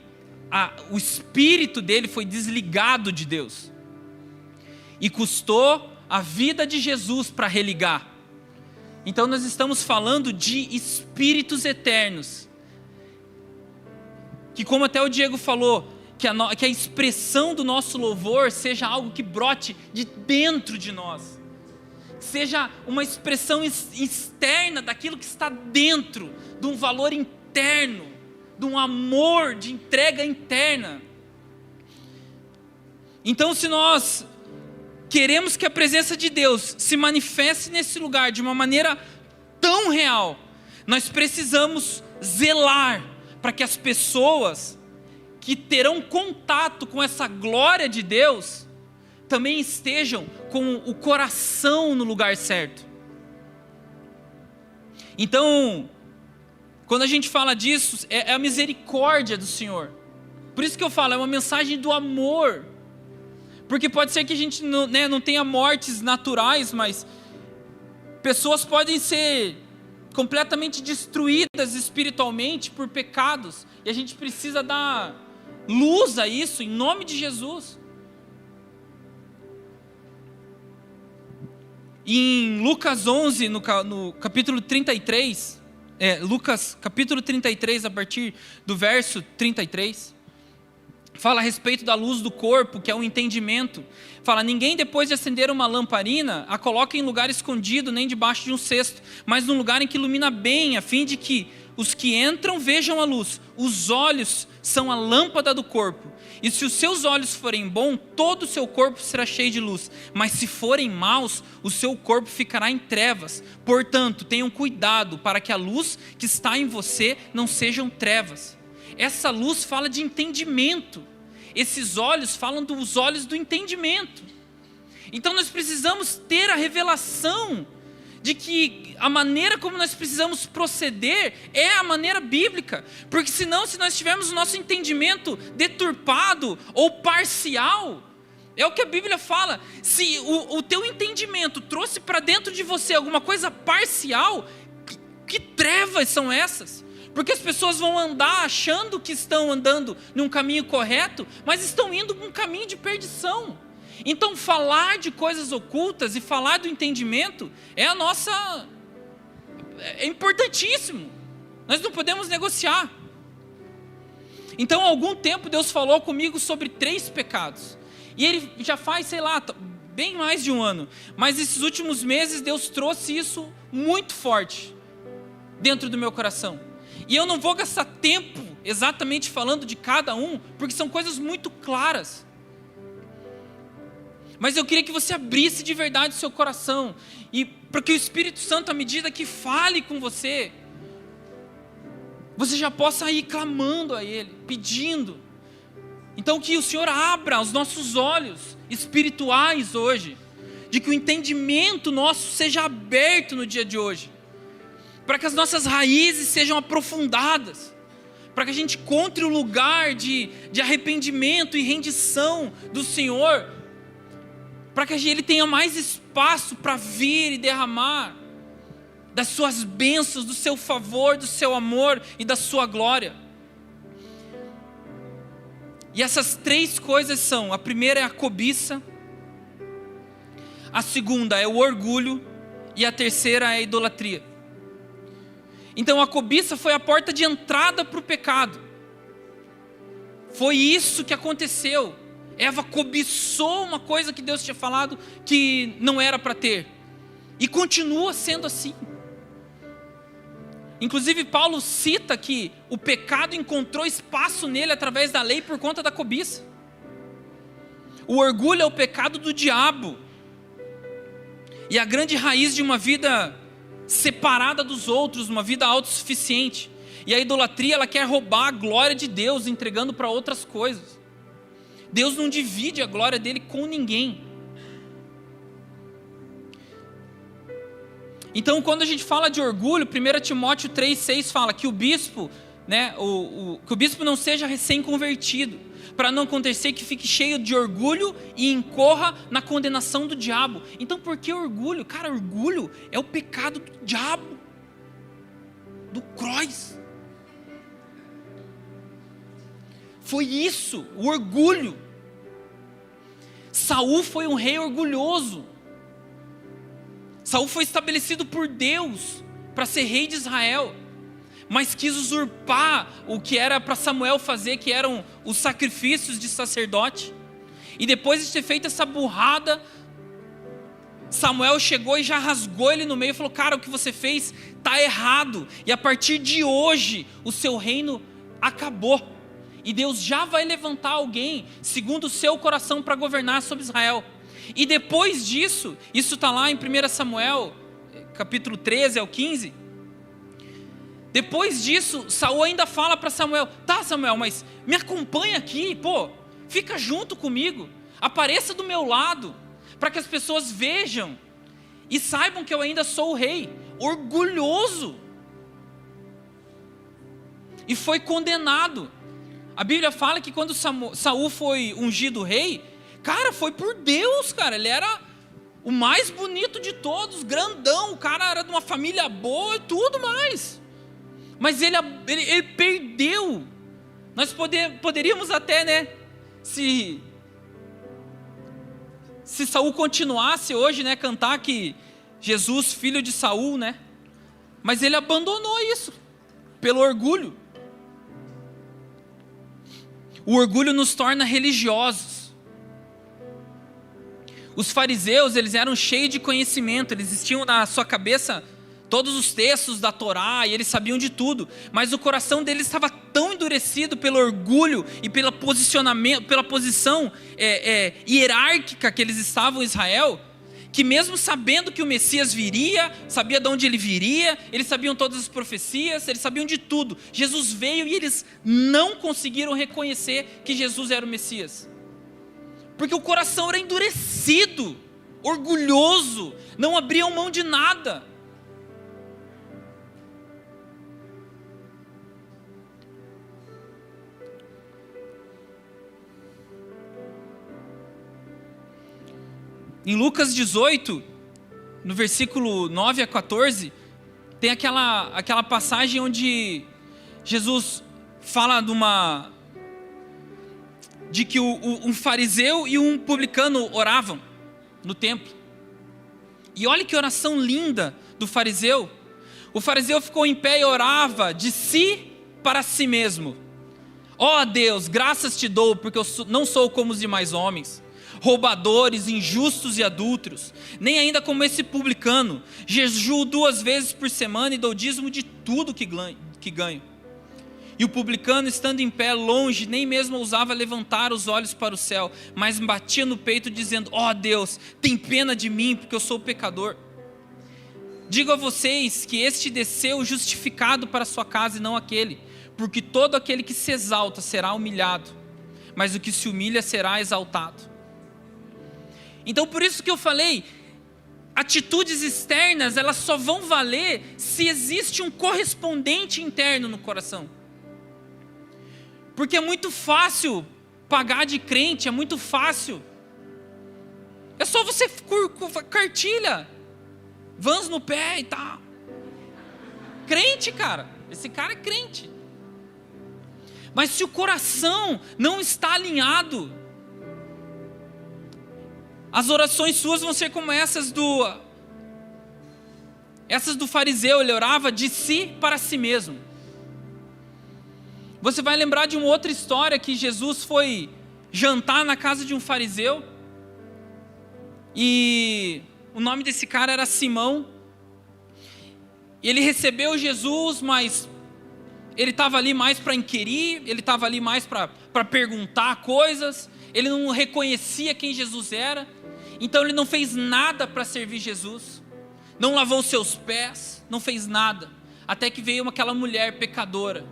o espírito dele foi desligado de Deus. E custou a vida de Jesus para religar. Então nós estamos falando de espíritos eternos. Que, como até o Diego falou, que a expressão do nosso louvor seja algo que brote de dentro de nós. Seja uma expressão externa daquilo que está dentro, de um valor interno, de um amor, de entrega interna. Então, se nós queremos que a presença de Deus se manifeste nesse lugar de uma maneira tão real, nós precisamos zelar para que as pessoas que terão contato com essa glória de Deus também estejam com o coração no lugar certo. Então, quando a gente fala disso, é a misericórdia do Senhor. Por isso que eu falo, é uma mensagem do amor. Porque pode ser que a gente não tenha mortes naturais, mas pessoas podem ser completamente destruídas espiritualmente por pecados. E a gente precisa dar luz a isso, em nome de Jesus. Em Lucas 11, no capítulo 33, Lucas capítulo 33, a partir do verso 33, fala a respeito da luz do corpo, que é o entendimento. Fala: ninguém, depois de acender uma lamparina, a coloca em lugar escondido, nem debaixo de um cesto, mas num lugar em que ilumina bem, a fim de que os que entram vejam a luz. Os olhos são a lâmpada do corpo. E se os seus olhos forem bons, todo o seu corpo será cheio de luz. Mas se forem maus, o seu corpo ficará em trevas. Portanto, tenham cuidado para que a luz que está em você não sejam trevas. Essa luz fala de entendimento. Esses olhos falam dos olhos do entendimento. Então nós precisamos ter a revelação de que a maneira como nós precisamos proceder é a maneira bíblica. Porque senão, se nós tivermos o nosso entendimento deturpado ou parcial, é o que a Bíblia fala. Se o teu entendimento trouxe para dentro de você alguma coisa parcial, que trevas são essas? Porque as pessoas vão andar achando que estão andando num caminho correto, mas estão indo num caminho de perdição. Então falar de coisas ocultas e falar do entendimento é importantíssimo. Nós não podemos negociar. Então há algum tempo Deus falou comigo sobre 3 pecados. E Ele já faz, bem mais de um ano. Mas esses últimos meses Deus trouxe isso muito forte dentro do meu coração. E eu não vou gastar tempo exatamente falando de cada um, porque são coisas muito claras. Mas eu queria que você abrisse de verdade o seu coração, e para que o Espírito Santo, à medida que fale com você, você já possa ir clamando a Ele, pedindo. Então que o Senhor abra os nossos olhos espirituais hoje, de que o entendimento nosso seja aberto no dia de hoje, para que as nossas raízes sejam aprofundadas, para que a gente encontre o lugar de arrependimento e rendição do Senhor, para que Ele tenha mais espaço para vir e derramar das suas bênçãos, do seu favor, do seu amor e da sua glória. E essas 3 coisas são: a primeira é a cobiça, a segunda é o orgulho e a terceira é a idolatria. Então a cobiça foi a porta de entrada para o pecado. Foi isso que aconteceu. Eva cobiçou uma coisa que Deus tinha falado que não era para ter. E continua sendo assim. Inclusive Paulo cita que o pecado encontrou espaço nele através da lei por conta da cobiça. O orgulho é o pecado do diabo. E a grande raiz de uma vida separada dos outros, uma vida autossuficiente. E a idolatria, ela quer roubar a glória de Deus, entregando para outras coisas. Deus não divide a glória dele com ninguém. Então, quando a gente fala de orgulho, 1 Timóteo 3,6 fala que o bispo, que o bispo não seja recém-convertido, para não acontecer que fique cheio de orgulho e incorra na condenação do diabo. Então, por que orgulho? Cara, orgulho é o pecado do diabo, do cross. Foi isso, o orgulho. Saul foi um rei orgulhoso. Saul foi estabelecido por Deus para ser rei de Israel, mas quis usurpar o que era para Samuel fazer, que eram os sacrifícios de sacerdote. E depois de ter feito essa burrada, Samuel chegou e já rasgou ele no meio e falou: cara, o que você fez está errado, e a partir de hoje o seu reino acabou. E Deus já vai levantar alguém segundo o seu coração para governar sobre Israel. E depois disso, isso está lá em 1 Samuel, capítulo 13 ao 15. Depois disso, Saul ainda fala para Samuel: tá, Samuel, mas me acompanha aqui, fica junto comigo, apareça do meu lado, para que as pessoas vejam e saibam que eu ainda sou o rei. Orgulhoso. E foi condenado. A Bíblia fala que quando Saul foi ungido rei, cara, foi por Deus, cara. Ele era o mais bonito de todos, grandão, o cara era de uma família boa e tudo mais. Mas ele perdeu. Nós poderíamos até, se Saul continuasse hoje, cantar que Jesus, filho de Saul, mas ele abandonou isso, pelo orgulho. O orgulho nos torna religiosos. Os fariseus, eles eram cheios de conhecimento, eles tinham na sua cabeça todos os textos da Torá, e eles sabiam de tudo, mas o coração deles estava tão endurecido pelo orgulho e pela posição hierárquica que eles estavam em Israel, que mesmo sabendo que o Messias viria, sabia de onde ele viria, eles sabiam todas as profecias, eles sabiam de tudo. Jesus veio e eles não conseguiram reconhecer que Jesus era o Messias. Porque o coração era endurecido, orgulhoso, não abriam mão de nada. Em Lucas 18, no versículo 9 a 14, tem aquela passagem onde Jesus fala de que um fariseu e um publicano oravam no templo. E olha que oração linda do fariseu. O fariseu ficou em pé e orava de si para si mesmo. Ó Deus, graças te dou, porque eu não sou como os demais homens, roubadores, injustos e adúlteros, nem ainda como esse publicano. Jejuo 2 vezes por semana e dou dízimo de tudo que ganho. E o publicano, estando em pé longe, nem mesmo ousava levantar os olhos para o céu, mas batia no peito dizendo: ó Deus, tem pena de mim, porque eu sou pecador. Digo a vocês que este desceu justificado para a sua casa e não aquele, porque todo aquele que se exalta será humilhado, mas o que se humilha será exaltado. Então por isso que eu falei, atitudes externas, elas só vão valer se existe um correspondente interno no coração. Porque é muito fácil pagar de crente, é muito fácil. É só você cartilha, Vans no pé e tal. Crente, cara, esse cara é crente. Mas se o coração não está alinhado, As orações suas vão ser como essas do fariseu. Ele orava de si para si mesmo. Você vai lembrar de uma outra história que Jesus foi jantar na casa de um fariseu. E o nome desse cara era Simão. Ele recebeu Jesus, mas ele estava ali mais para inquirir, ele estava ali mais para perguntar coisas. Ele não reconhecia quem Jesus era. Então ele não fez nada para servir Jesus. Não lavou seus pés, não fez nada. Até que veio aquela mulher pecadora,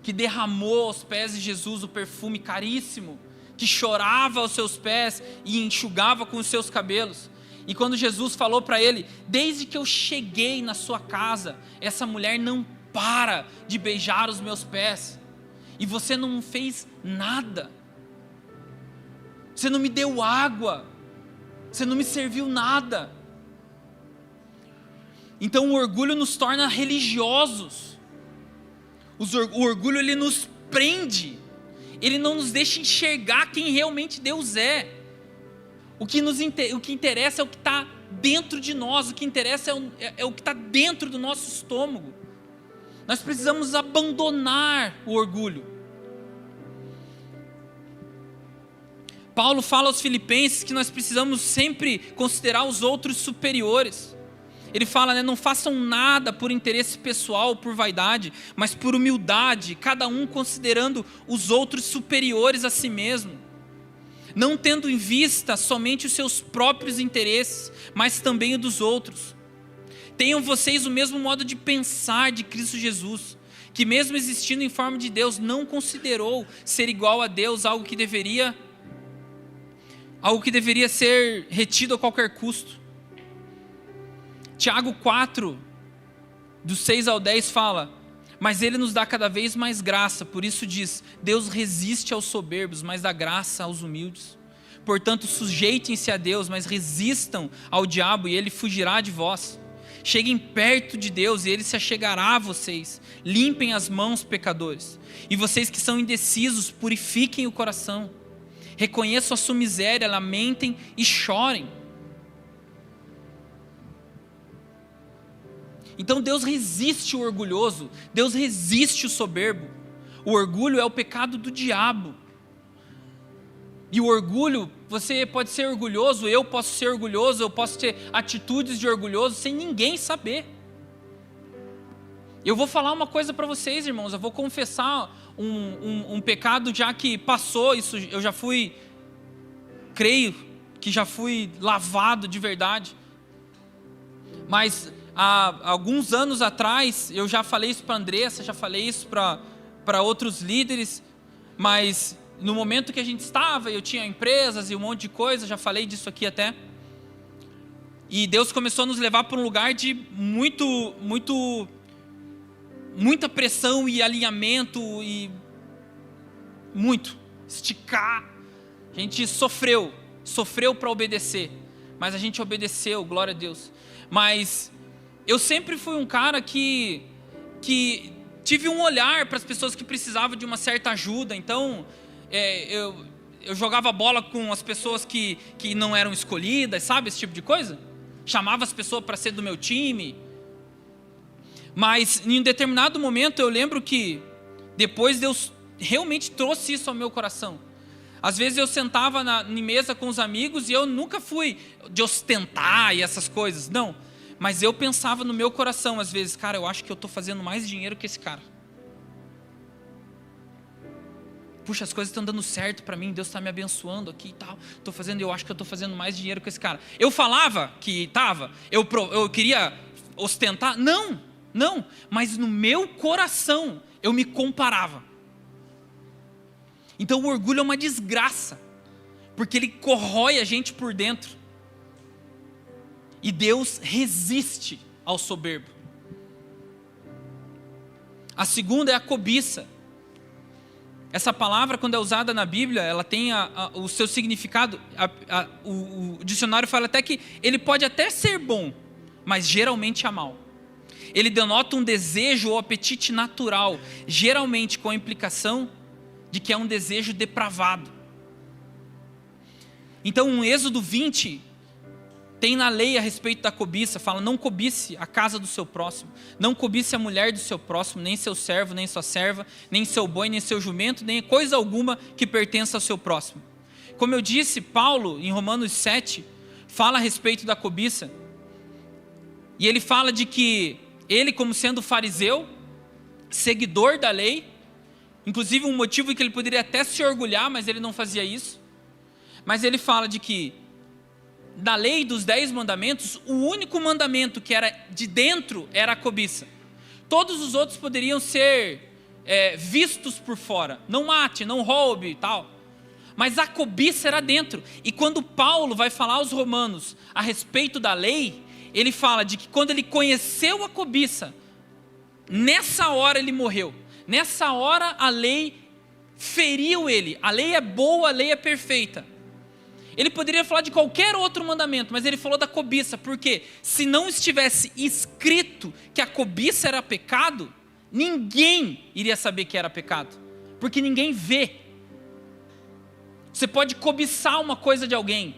que derramou aos pés de Jesus o perfume caríssimo, que chorava aos seus pés e enxugava com os seus cabelos. E quando Jesus falou para ele: desde que eu cheguei na sua casa, essa mulher não para de beijar os meus pés, e você não fez nada, você não me deu água, você não me serviu nada. Então o orgulho nos torna religiosos. O orgulho, ele nos prende, ele não nos deixa enxergar quem realmente Deus é. O que interessa é o que está dentro de nós, o que interessa é o que está dentro do nosso estômago. Nós precisamos abandonar o orgulho. Paulo fala aos Filipenses que nós precisamos sempre considerar os outros superiores. Ele fala, não façam nada por interesse pessoal ou por vaidade, mas por humildade, cada um considerando os outros superiores a si mesmo, não tendo em vista somente os seus próprios interesses, mas também o dos outros. Tenham vocês o mesmo modo de pensar de Cristo Jesus, que mesmo existindo em forma de Deus, não considerou ser igual a Deus algo que deveria ser retido a qualquer custo. Tiago 4, do 6 ao 10 fala: mas ele nos dá cada vez mais graça, por isso diz, Deus resiste aos soberbos, mas dá graça aos humildes. Portanto, sujeitem-se a Deus, mas resistam ao diabo e ele fugirá de vós. Cheguem perto de Deus e ele se achegará a vocês. Limpem as mãos, pecadores. E vocês que são indecisos, purifiquem o coração. Reconheçam a sua miséria, lamentem e chorem. Então Deus resiste o orgulhoso, Deus resiste o soberbo. O orgulho é o pecado do diabo. E o orgulho, você pode ser orgulhoso, eu posso ser orgulhoso, eu posso ter atitudes de orgulhoso sem ninguém saber. Eu vou falar uma coisa para vocês, irmãos, eu vou confessar um pecado já que passou, isso eu já fui, creio que já fui lavado de verdade. Mas há alguns anos atrás, eu já falei isso para a Andressa, já falei isso para outros líderes, mas no momento que a gente estava, eu tinha empresas e um monte de coisa, já falei disso aqui até, e Deus começou a nos levar para um lugar de muita pressão e alinhamento, e esticar. A gente sofreu para obedecer, mas a gente obedeceu, glória a Deus. Mas eu sempre fui um cara que tive um olhar para as pessoas que precisavam de uma certa ajuda. Então eu jogava bola com as pessoas que não eram escolhidas, sabe, esse tipo de coisa. Chamava as pessoas para ser do meu time. Mas em um determinado momento eu lembro que depois Deus realmente trouxe isso ao meu coração. Às vezes eu sentava em mesa com os amigos e eu nunca fui de ostentar e essas coisas, não. Mas eu pensava no meu coração às vezes, cara, eu acho que eu estou fazendo mais dinheiro que esse cara. Puxa, as coisas estão dando certo para mim, Deus está me abençoando aqui e tal. Eu acho que eu estou fazendo mais dinheiro que esse cara. Eu falava que estava, eu queria ostentar, não, mas no meu coração eu me comparava. Então o orgulho é uma desgraça, porque ele corrói a gente por dentro. E Deus resiste ao soberbo. A segunda é a cobiça. Essa palavra, quando é usada na Bíblia, ela tem o seu significado. O dicionário fala até que ele pode até ser bom, mas geralmente é mal. Ele denota um desejo ou apetite natural, geralmente com a implicação de que é um desejo depravado. Então, no Êxodo 20, tem na lei a respeito da cobiça, fala: não cobice a casa do seu próximo, não cobice a mulher do seu próximo, nem seu servo, nem sua serva, nem seu boi, nem seu jumento, nem coisa alguma que pertença ao seu próximo. Como eu disse, Paulo, em Romanos 7, fala a respeito da cobiça, e ele fala de que ele, como sendo fariseu, seguidor da lei, inclusive um motivo que ele poderia até se orgulhar, mas ele não fazia isso, mas ele fala de que da lei dos 10 mandamentos, o único mandamento que era de dentro era a cobiça. Todos os outros poderiam ser vistos por fora. Não mate, não roube e tal. Mas a cobiça era dentro. E quando Paulo vai falar aos romanos a respeito da lei, ele fala de que quando ele conheceu a cobiça, nessa hora ele morreu. Nessa hora a lei feriu ele. A lei é boa, a lei é perfeita. Ele poderia falar de qualquer outro mandamento, mas ele falou da cobiça, porque se não estivesse escrito que a cobiça era pecado, ninguém iria saber que era pecado, porque ninguém vê. Você pode cobiçar uma coisa de alguém,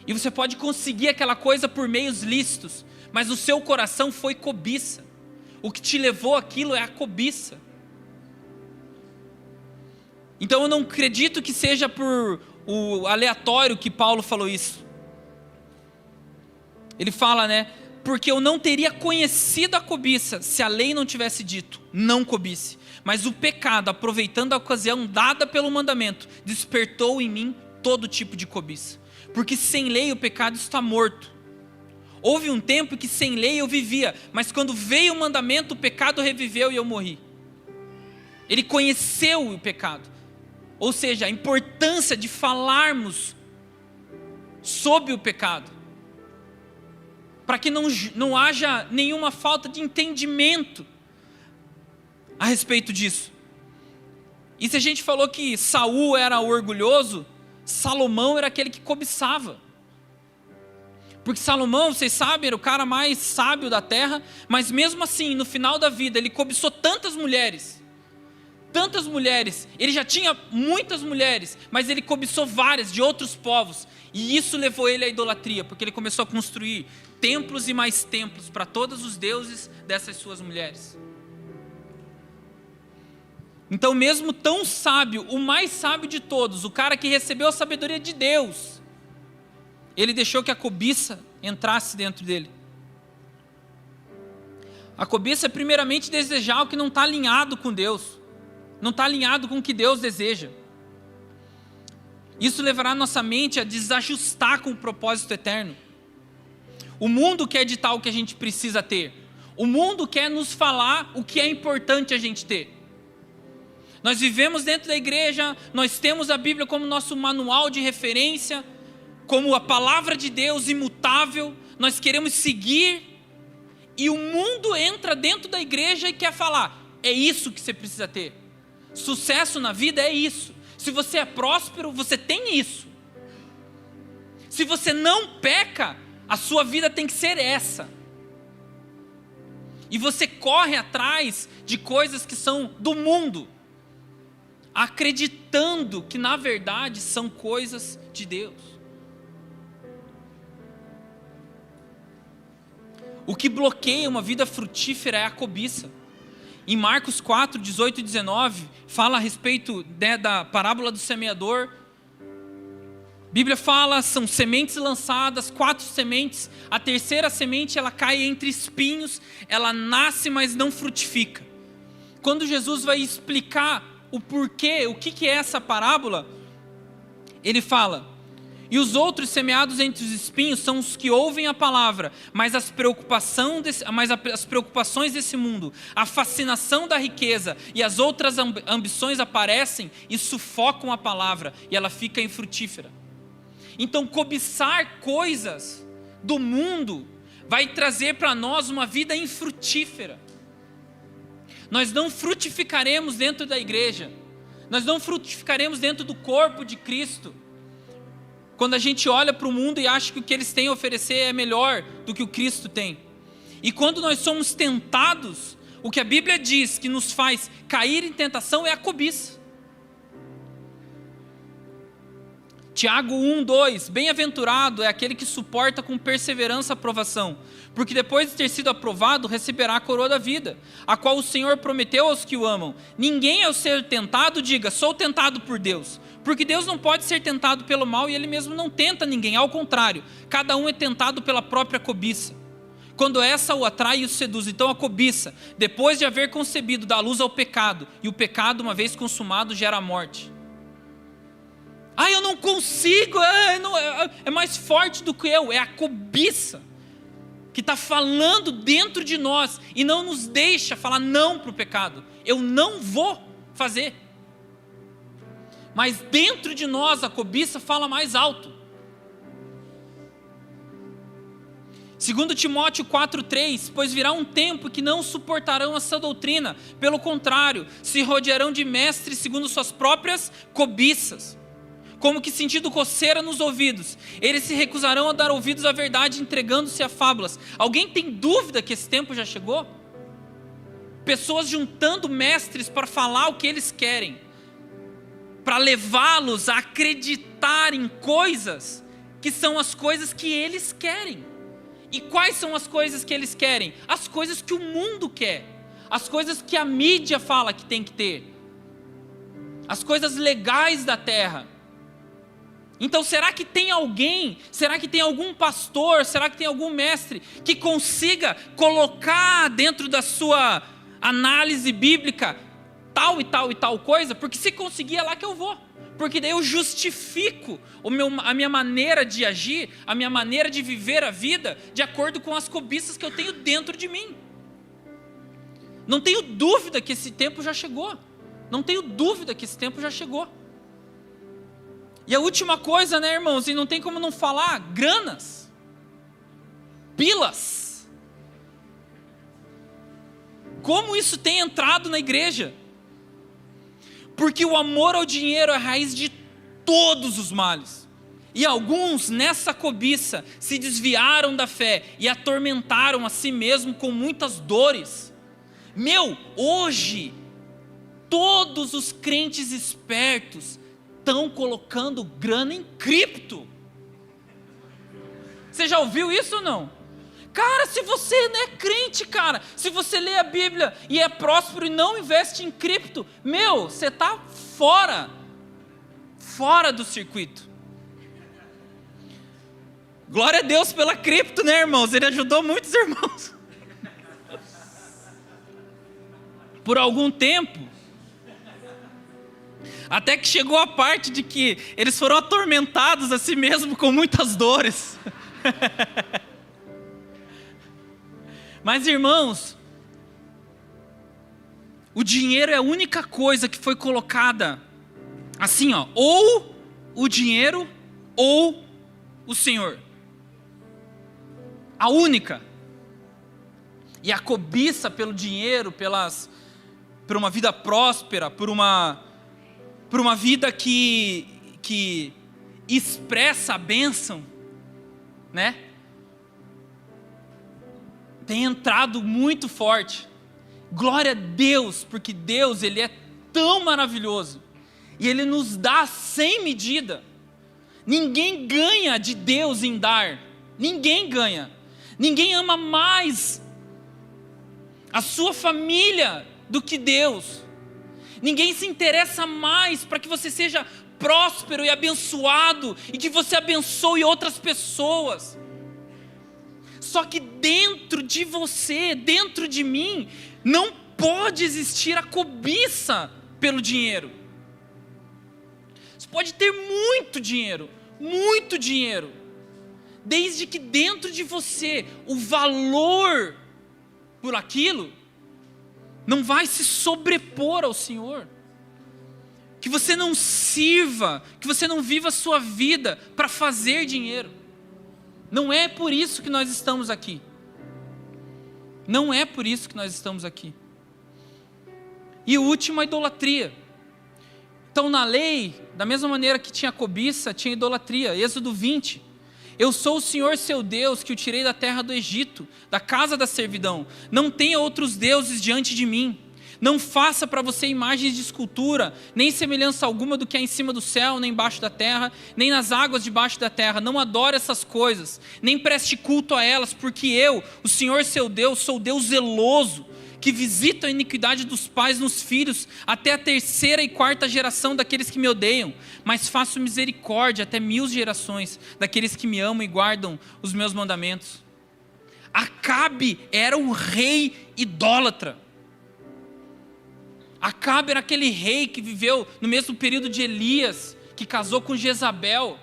e você pode conseguir aquela coisa por meios lícitos, mas o seu coração foi cobiça. O que te levou aquilo é a cobiça. Então eu não acredito que seja por o aleatório que Paulo falou isso. Ele fala, porque eu não teria conhecido a cobiça se a lei não tivesse dito, não cobice. Mas o pecado, aproveitando a ocasião dada pelo mandamento, despertou em mim todo tipo de cobiça. Porque sem lei o pecado está morto. Houve um tempo que sem lei eu vivia, mas quando veio o mandamento, o pecado reviveu e eu morri. Ele conheceu o pecado. Ou seja, a importância de falarmos sobre o pecado, para que não haja nenhuma falta de entendimento a respeito disso. E se a gente falou que Saul era orgulhoso, Salomão era aquele que cobiçava. Porque Salomão, vocês sabem, era o cara mais sábio da terra, mas mesmo assim, no final da vida, ele cobiçou tantas mulheres, ele já tinha muitas mulheres, mas ele cobiçou várias de outros povos, e isso levou ele à idolatria, porque ele começou a construir templos e mais templos para todos os deuses dessas suas mulheres. Então, mesmo tão sábio, o mais sábio de todos, o cara que recebeu a sabedoria de Deus, ele deixou que a cobiça entrasse dentro dele. A cobiça é primeiramente desejar o que não está alinhado com Deus, não está alinhado com o que Deus deseja. Isso levará nossa mente a desajustar com o propósito eterno. O mundo quer ditar o que a gente precisa ter. O mundo quer nos falar o que é importante a gente ter. Nós vivemos dentro da igreja, nós temos a Bíblia como nosso manual de referência, como a palavra de Deus imutável, nós queremos seguir, e o mundo entra dentro da igreja e quer falar: é isso que você precisa ter. Sucesso na vida é isso. Se você é próspero, você tem isso. Se você não peca, a sua vida tem que ser essa. E você corre atrás de coisas que são do mundo, acreditando que na verdade são coisas de Deus. O que bloqueia uma vida frutífera é a cobiça. Em Marcos 4, 18 e 19, fala a respeito da parábola do semeador. A Bíblia fala, são sementes lançadas, 4 sementes. A terceira semente, ela cai entre espinhos, ela nasce, mas não frutifica. Quando Jesus vai explicar o porquê, o que é essa parábola, ele fala: e os outros semeados entre os espinhos são os que ouvem a palavra, mas as preocupações desse mundo, a fascinação da riqueza e as outras ambições aparecem e sufocam a palavra, e ela fica infrutífera. Então, cobiçar coisas do mundo vai trazer para nós uma vida infrutífera. Nós não frutificaremos dentro da igreja, nós não frutificaremos dentro do corpo de Cristo, quando a gente olha para o mundo e acha que o que eles têm a oferecer é melhor do que o Cristo tem. E quando nós somos tentados, o que a Bíblia diz que nos faz cair em tentação é a cobiça. Tiago 1:2, bem-aventurado é aquele que suporta com perseverança a provação, porque depois de ter sido aprovado, receberá a coroa da vida, a qual o Senhor prometeu aos que o amam. Ninguém ao ser tentado diga, sou tentado por Deus, porque Deus não pode ser tentado pelo mal e Ele mesmo não tenta ninguém, ao contrário, cada um é tentado pela própria cobiça. Quando essa o atrai e o seduz, então a cobiça, depois de haver concebido, dá luz ao pecado, e o pecado, uma vez consumado, gera a morte. Eu não consigo, é mais forte do que eu. É a cobiça que está falando dentro de nós e não nos deixa falar não para o pecado. Eu não vou fazer. Mas dentro de nós a cobiça fala mais alto. 2 Timóteo 4:3, pois virá um tempo que não suportarão essa doutrina, pelo contrário, se rodearão de mestres segundo suas próprias cobiças, como que sentindo coceira nos ouvidos. Eles se recusarão a dar ouvidos à verdade, entregando-se a fábulas. Alguém tem dúvida que esse tempo já chegou? Pessoas juntando mestres para falar o que eles querem, para levá-los a acreditar em coisas que são as coisas que eles querem. E quais são as coisas que eles querem? As coisas que o mundo quer, as coisas que a mídia fala que tem que ter, as coisas legais da terra. Então será que tem alguém, será que tem algum pastor, será que tem algum mestre que consiga colocar dentro da sua análise bíblica tal e tal e tal coisa? Porque se conseguir é lá que eu vou, porque daí eu justifico a minha maneira de agir, a minha maneira de viver a vida de acordo com as cobiças que eu tenho dentro de mim. Não tenho dúvida que esse tempo já chegou, não tenho dúvida que esse tempo já chegou. E a última coisa, né, irmãos, e não tem como não falar, granas, pilas. Como isso tem entrado na igreja? Porque o amor ao dinheiro é a raiz de todos os males. E alguns, nessa cobiça, se desviaram da fé e atormentaram a si mesmo com muitas dores. Hoje, todos os crentes espertos estão colocando grana em cripto. Você já ouviu isso ou não? Cara, se você não é crente, cara, se você lê a Bíblia e é próspero e não investe em cripto, você está fora do circuito. Glória a Deus pela cripto, né, irmãos? Ele ajudou muitos irmãos. Por algum tempo. Até que chegou a parte de que eles foram atormentados a si mesmo com muitas dores. Mas, irmãos, o dinheiro é a única coisa que foi colocada assim, ou o dinheiro ou o Senhor. A única. E a cobiça pelo dinheiro, por uma vida próspera, por uma vida que expressa a bênção, né? Tem entrado muito forte. Glória a Deus, porque Deus, Ele é tão maravilhoso, e Ele nos dá sem medida. Ninguém ganha de Deus em dar, ninguém ganha. Ninguém ama mais a sua família do que Deus. Ninguém se interessa mais para que você seja próspero e abençoado, e que você abençoe outras pessoas. Só que dentro de você, dentro de mim, não pode existir a cobiça pelo dinheiro. Você pode ter muito dinheiro, desde que dentro de você o valor por aquilo não vai se sobrepor ao Senhor. Que você não sirva, que você não viva a sua vida para fazer dinheiro. Não é por isso que nós estamos aqui. Não é por isso que nós estamos aqui. E o último, a idolatria. Então, na lei, da mesma maneira que tinha cobiça, tinha idolatria. Êxodo 20. Eu sou o Senhor seu Deus, que o tirei da terra do Egito, da casa da servidão. Não tenha outros deuses diante de mim. Não faça para você imagens de escultura, nem semelhança alguma do que há em cima do céu, nem embaixo da terra, nem nas águas debaixo da terra. Não adore essas coisas, nem preste culto a elas, porque eu, o Senhor seu Deus, sou Deus zeloso, que visita a iniquidade dos pais nos filhos, até a 3ª e 4ª geração daqueles que me odeiam, mas faço misericórdia até 1000 gerações daqueles que me amam e guardam os meus mandamentos. Acabe era um rei idólatra. Acabe era aquele rei que viveu no mesmo período de Elias, que casou com Jezabel.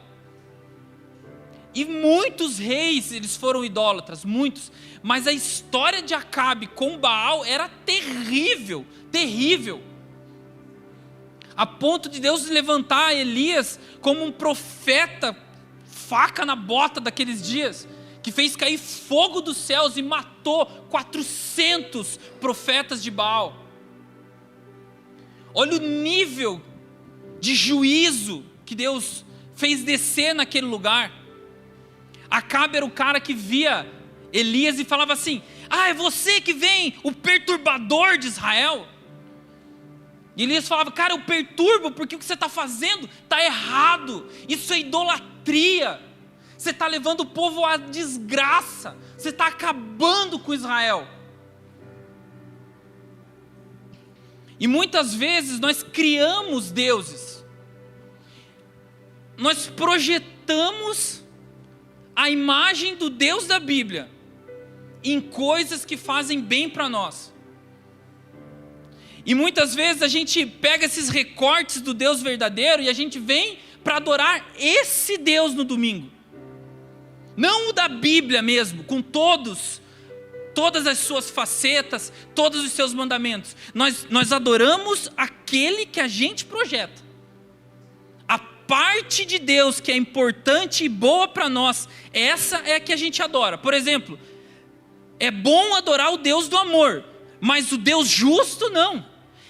E muitos reis, eles foram idólatras, muitos. Mas a história de Acabe com Baal era terrível, terrível. A ponto de Deus levantar Elias como um profeta, faca na bota daqueles dias, que fez cair fogo dos céus e matou 400 profetas de Baal. Olha o nível de juízo que Deus fez descer naquele lugar. Acabe era o cara que via Elias e falava assim: ah, é você que vem, o perturbador de Israel. E Elias falava: cara, eu perturbo porque o que você está fazendo está errado, isso é idolatria, você está levando o povo à desgraça, você está acabando com Israel. E muitas vezes nós criamos deuses, nós projetamos a imagem do Deus da Bíblia em coisas que fazem bem para nós. E muitas vezes a gente pega esses recortes do Deus verdadeiro e a gente vem para adorar esse Deus no domingo. Não o da Bíblia mesmo, com todas as suas facetas, todos os seus mandamentos. Nós adoramos aquele que a gente projeta. A parte de Deus que é importante e boa para nós, essa é a que a gente adora. Por exemplo, é bom adorar o Deus do amor, mas o Deus justo não.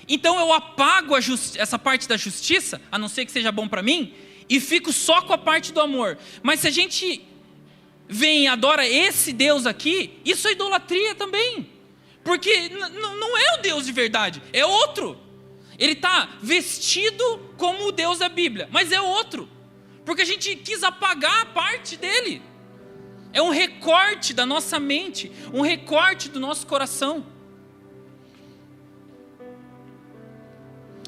Então eu apago essa parte da justiça, a não ser que seja bom para mim, e fico só com a parte do amor. Mas se a gente vem e adora esse Deus aqui, isso é idolatria também, porque não é o Deus de verdade, é outro. Ele está vestido como o Deus da Bíblia, mas é outro, porque a gente quis apagar a parte dele. É um recorte da nossa mente, um recorte do nosso coração.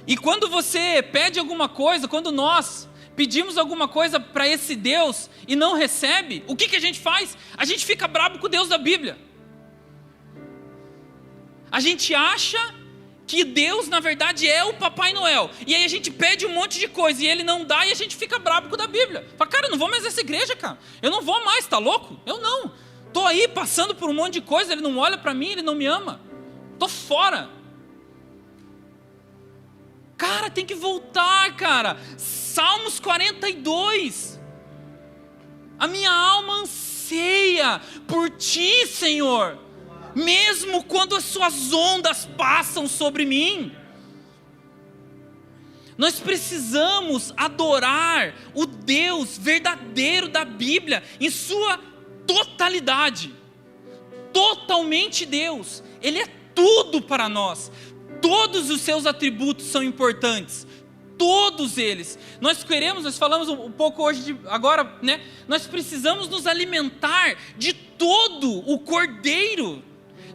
E quando você pede alguma coisa, quando nós pedimos alguma coisa para esse Deus e não recebe, o que a gente faz? A gente fica bravo com o Deus da Bíblia. A gente acha que Deus na verdade é o Papai Noel, e aí a gente pede um monte de coisa e ele não dá, e a gente fica bravo com o da Bíblia. Fala: cara, eu não vou mais nessa igreja, cara, eu não vou mais, tá louco? Eu não, tô aí passando por um monte de coisa, ele não olha para mim, ele não me ama, tô fora. Cara, tem que voltar, cara. Salmos 42. A minha alma anseia por ti, Senhor, mesmo quando as suas ondas passam sobre mim. Nós precisamos adorar o Deus verdadeiro da Bíblia em sua totalidade. Totalmente Deus. Ele é tudo para nós. Todos os seus atributos são importantes, todos eles. Nós falamos um pouco hoje, agora, né? Nós precisamos nos alimentar de todo o cordeiro.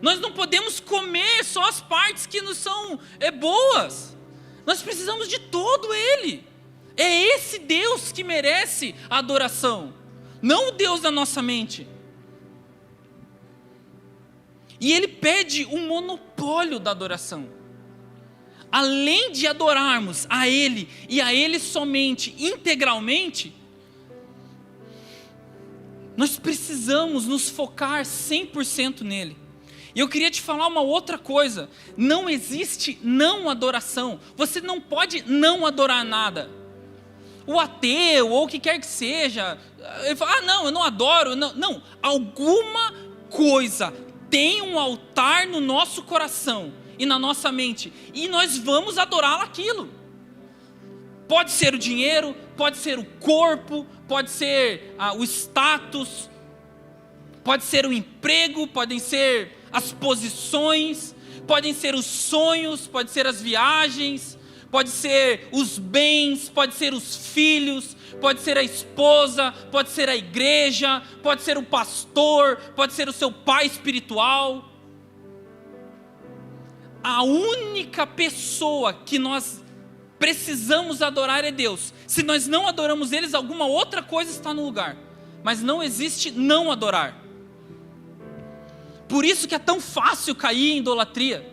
Nós não podemos comer só as partes que nos são boas. Nós precisamos de todo ele. É esse Deus que merece a adoração, não o Deus da nossa mente. E ele pede um monopólio da adoração. Além de adorarmos a Ele e a Ele somente, integralmente, nós precisamos nos focar 100% nele. E eu queria te falar uma outra coisa: não existe não adoração. Você não pode não adorar nada. O ateu ou o que quer que seja, ele fala: não, eu não adoro. Não, alguma coisa tem um altar no nosso coração e na nossa mente, e nós vamos adorar aquilo. Pode ser o dinheiro, pode ser o corpo, pode ser o status, pode ser o emprego, podem ser as posições, podem ser os sonhos, pode ser as viagens, pode ser os bens, pode ser os filhos, pode ser a esposa, pode ser a igreja, pode ser o pastor, pode ser o seu pai espiritual. A única pessoa que nós precisamos adorar é Deus. Se nós não adoramos eles, alguma outra coisa está no lugar. Mas não existe não adorar. Por isso que é tão fácil cair em idolatria.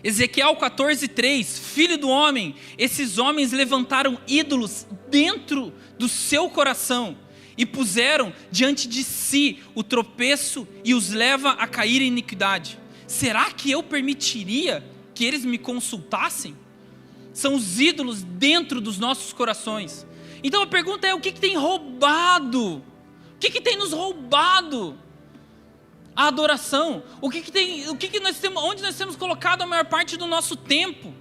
Ezequiel 14:3, filho do homem, esses homens levantaram ídolos dentro do seu coração e puseram diante de si o tropeço e os leva a cair em iniquidade. Será que eu permitiria que eles me consultassem? São os ídolos dentro dos nossos corações. Então a pergunta é: o que tem roubado? O que tem nos roubado a adoração? Onde nós temos colocado a maior parte do nosso tempo?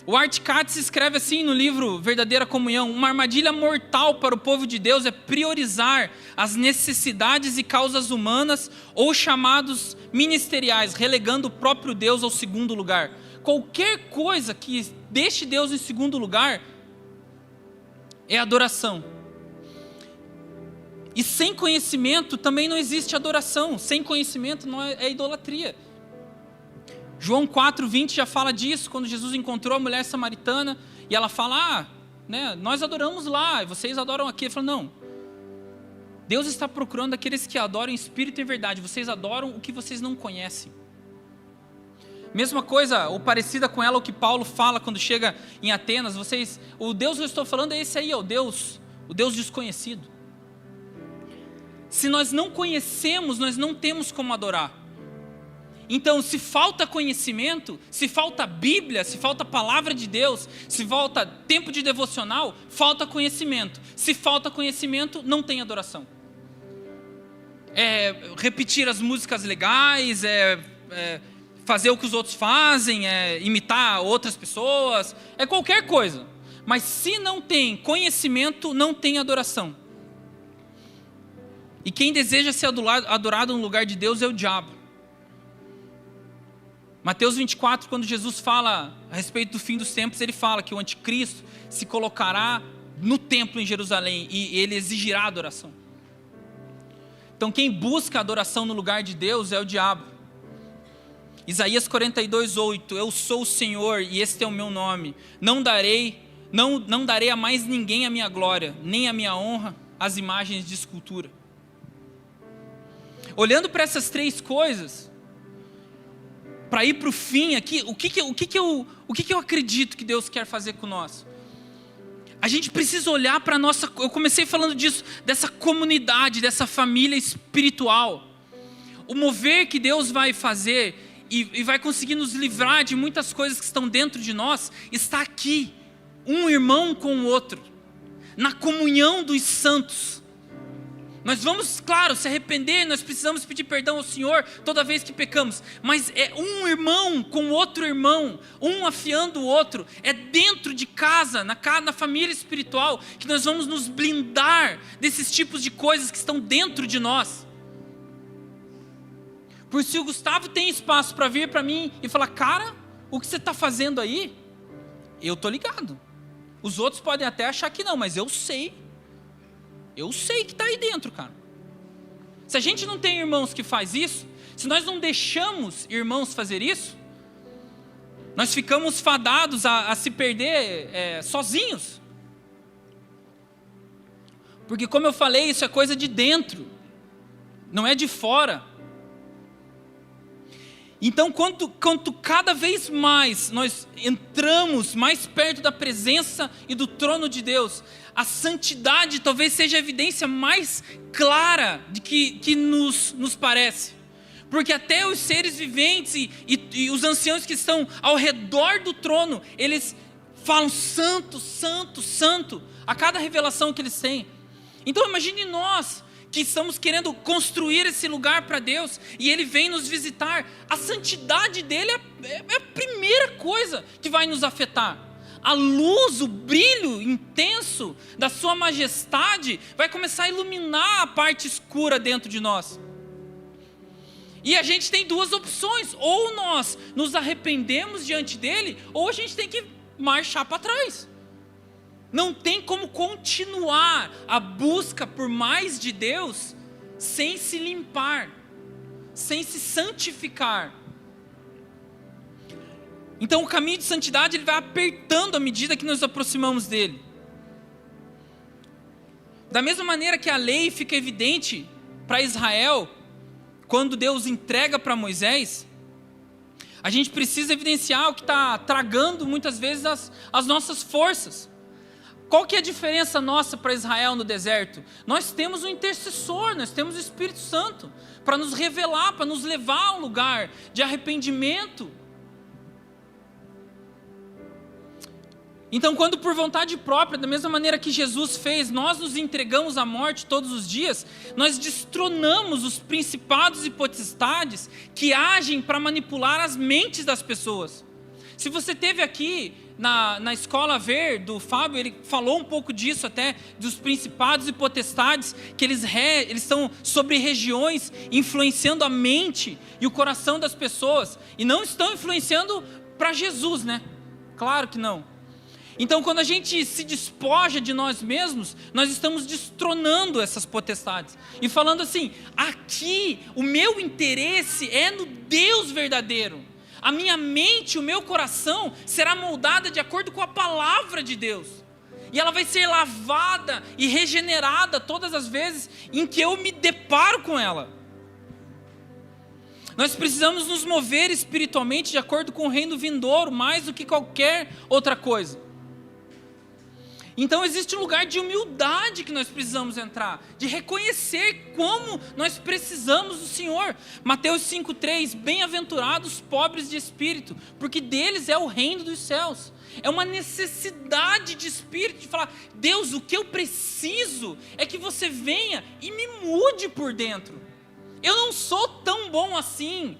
O Art Katz escreve assim no livro Verdadeira Comunhão: uma armadilha mortal para o povo de Deus é priorizar as necessidades e causas humanas ou chamados ministeriais, relegando o próprio Deus ao segundo lugar. Qualquer coisa que deixe Deus em segundo lugar é adoração. E sem conhecimento também não existe adoração. Sem conhecimento não é idolatria. João 4:20 já fala disso, quando Jesus encontrou a mulher samaritana e ela fala: nós adoramos lá e vocês adoram aqui. Ele falou: não, Deus está procurando aqueles que adoram em espírito e verdade. Vocês adoram o que vocês não conhecem. Mesma coisa, ou parecida com ela, o que Paulo fala quando chega em Atenas: o Deus que eu estou falando é esse aí, o Deus desconhecido. Se nós não conhecemos, nós não temos como adorar. Então, se falta conhecimento, se falta Bíblia, se falta palavra de Deus, se falta tempo de devocional, falta conhecimento. Se falta conhecimento, não tem adoração. É repetir as músicas legais, fazer o que os outros fazem, imitar outras pessoas, é qualquer coisa. Mas se não tem conhecimento, não tem adoração. E quem deseja ser adorado no lugar de Deus é o diabo. Mateus 24, quando Jesus fala a respeito do fim dos tempos, ele fala que o anticristo se colocará no templo em Jerusalém e ele exigirá adoração. Então quem busca adoração no lugar de Deus é o diabo. Isaías 42:8, eu sou o Senhor e este é o meu nome. Não darei a mais ninguém a minha glória, nem a minha honra às imagens de escultura. Olhando para essas três coisas, para ir para o fim aqui, o que eu acredito que Deus quer fazer com nós? A gente precisa olhar para a nossa... Eu comecei falando disso, dessa comunidade, dessa família espiritual. O mover que Deus vai fazer e vai conseguir nos livrar de muitas coisas que estão dentro de nós, está aqui, um irmão com o outro, na comunhão dos santos. Nós vamos, claro, se arrepender, nós precisamos pedir perdão ao Senhor toda vez que pecamos, mas é um irmão com outro irmão, um afiando o outro, é dentro de casa, na família espiritual, que nós vamos nos blindar desses tipos de coisas que estão dentro de nós. Por se o Gustavo tem espaço para vir para mim e falar: cara, o que você está fazendo aí? Eu estou ligado. Os outros podem até achar que não, mas eu sei. Eu sei que está aí dentro, cara. Se a gente não tem irmãos que faz isso, se nós não deixamos irmãos fazer isso, nós ficamos fadados a se perder sozinhos. Porque, como eu falei, isso é coisa de dentro, não é de fora. Então, quanto cada vez mais nós entramos mais perto da presença e do trono de Deus, a santidade talvez seja a evidência mais clara de que nos parece. Porque até os seres viventes e os anciãos que estão ao redor do trono, eles falam: santo, santo, santo, a cada revelação que eles têm. Então imagine nós, que estamos querendo construir esse lugar para Deus, e Ele vem nos visitar. A santidade dele é a primeira coisa que vai nos afetar. a luz, o brilho intenso da sua majestade vai começar a iluminar a parte escura dentro de nós. E a gente tem duas opções: ou nós nos arrependemos diante dele, ou a gente tem que marchar para trás. Não tem como continuar a busca por mais de Deus sem se limpar, sem se santificar. Então o caminho de santidade ele vai apertando à medida que nos aproximamos dele. Da mesma maneira que a lei fica evidente para Israel, quando Deus entrega para Moisés, a gente precisa evidenciar o que está tragando muitas vezes as nossas forças. Qual que é a diferença nossa para Israel no deserto? Nós temos um intercessor, nós temos o Espírito Santo para nos revelar, para nos levar a um lugar de arrependimento. Então, quando por vontade própria, da mesma maneira que Jesus fez, nós nos entregamos à morte todos os dias, nós destronamos os principados e potestades que agem para manipular as mentes das pessoas. Se você esteve aqui na escola ver do Fábio, ele falou um pouco disso até, dos principados e potestades, que eles estão sobre regiões influenciando a mente e o coração das pessoas, e não estão influenciando para Jesus, né? Claro que não. Então, quando a gente se despoja de nós mesmos, nós estamos destronando essas potestades e falando assim: aqui o meu interesse é no Deus verdadeiro. A minha mente, o meu coração será moldada de acordo com a palavra de Deus. E ela vai ser lavada e regenerada todas as vezes em que eu me deparo com ela. Nós precisamos nos mover espiritualmente de acordo com o reino vindouro, mais do que qualquer outra coisa. Então existe um lugar de humildade que nós precisamos entrar, de reconhecer como nós precisamos do Senhor. Mateus 5,3: bem-aventurados os pobres de espírito, porque deles é o reino dos céus. É uma necessidade de espírito, de falar: Deus, o que eu preciso é que você venha e me mude por dentro. Eu não sou tão bom assim.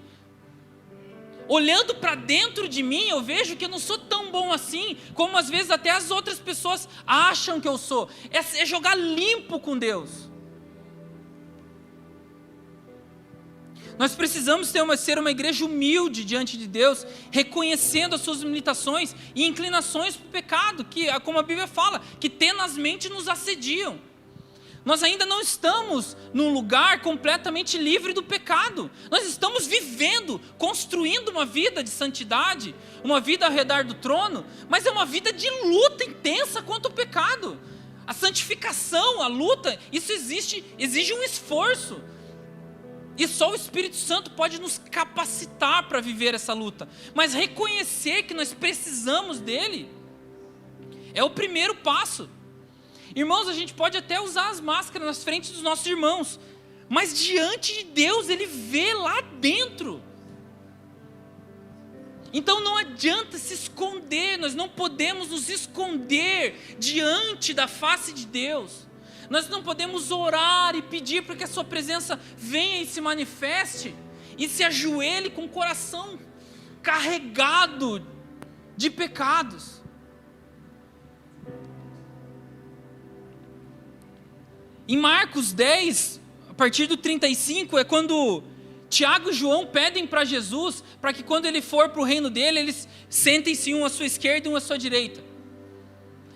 Olhando para dentro de mim, eu vejo que eu não sou tão bom assim, como às vezes até as outras pessoas acham que eu sou. É jogar limpo com Deus. Nós precisamos ser uma igreja humilde diante de Deus, reconhecendo as suas limitações e inclinações para o pecado, que, como a Bíblia fala, que tenazmente nos assediam. Nós ainda não estamos num lugar completamente livre do pecado. Nós estamos vivendo, construindo uma vida de santidade, uma vida ao redor do trono, mas é uma vida de luta intensa contra o pecado. A santificação, a luta, isso exige um esforço. E só o Espírito Santo pode nos capacitar para viver essa luta. Mas reconhecer que nós precisamos dele é o primeiro passo. Irmãos, a gente pode até usar as máscaras nas frente dos nossos irmãos, mas diante de Deus, Ele vê lá dentro. Então não adianta se esconder, nós não podemos nos esconder diante da face de Deus. Nós não podemos orar e pedir para que a Sua presença venha e se manifeste, e se ajoelhe com o coração carregado de pecados. Em Marcos 10, a partir do 35, é quando Tiago e João pedem para Jesus, para que quando ele for para o reino dele, eles sentem-se um à sua esquerda e um à sua direita.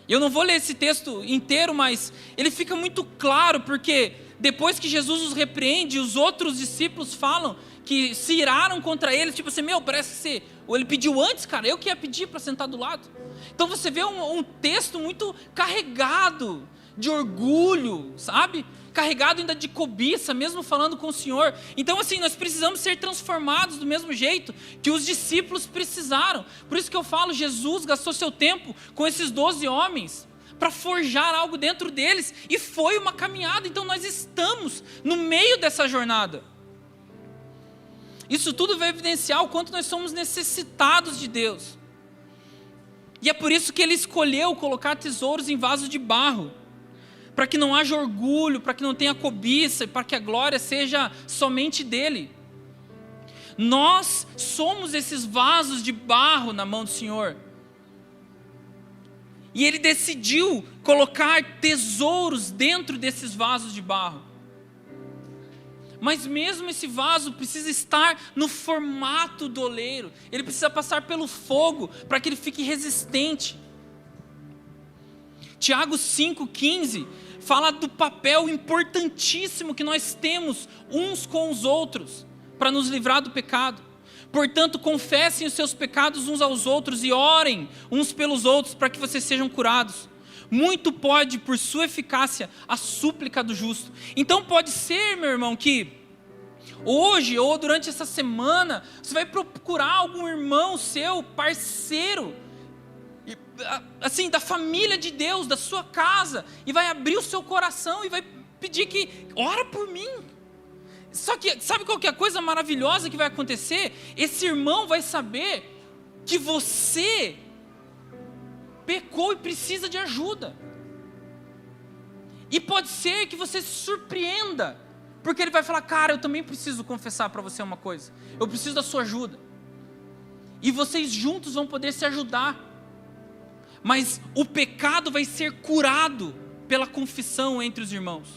Eu não vou ler esse texto inteiro, mas ele fica muito claro, porque depois que Jesus os repreende, os outros discípulos falam que se iraram contra ele, tipo assim: parece que ou ele pediu antes, cara, eu que ia pedir para sentar do lado. Então você vê um texto muito carregado de orgulho, sabe? Carregado ainda de cobiça, mesmo falando com o Senhor. Então assim, nós precisamos ser transformados do mesmo jeito que os discípulos precisaram. Por isso que eu falo, Jesus gastou seu tempo com esses 12 homens, para forjar algo dentro deles, e foi uma caminhada. Então nós estamos no meio dessa jornada. Isso tudo vai evidenciar o quanto nós somos necessitados de Deus. E é por isso que Ele escolheu colocar tesouros em vasos de barro, para que não haja orgulho, para que não tenha cobiça, para que a glória seja somente dEle. Nós somos esses vasos de barro na mão do Senhor. E ele decidiu colocar tesouros dentro desses vasos de barro. Mas mesmo esse vaso precisa estar no formato do oleiro. Ele precisa passar pelo fogo para que ele fique resistente. Tiago 5,15 fala do papel importantíssimo que nós temos uns com os outros para nos livrar do pecado. Portanto, confessem os seus pecados uns aos outros e orem uns pelos outros para que vocês sejam curados. Muito pode, por sua eficácia, a súplica do justo. Então pode ser, meu irmão, que hoje ou durante essa semana você vai procurar algum irmão seu, parceiro, assim, da família de Deus, da sua casa, e vai abrir o seu coração e vai pedir que ora por mim. Só que sabe qual que é a coisa maravilhosa que vai acontecer? Esse irmão vai saber que você pecou e precisa de ajuda. E pode ser que você se surpreenda, porque ele vai falar: cara, eu também preciso confessar para você uma coisa, eu preciso da sua ajuda. E vocês juntos vão poder se ajudar. Mas o pecado vai ser curado pela confissão entre os irmãos.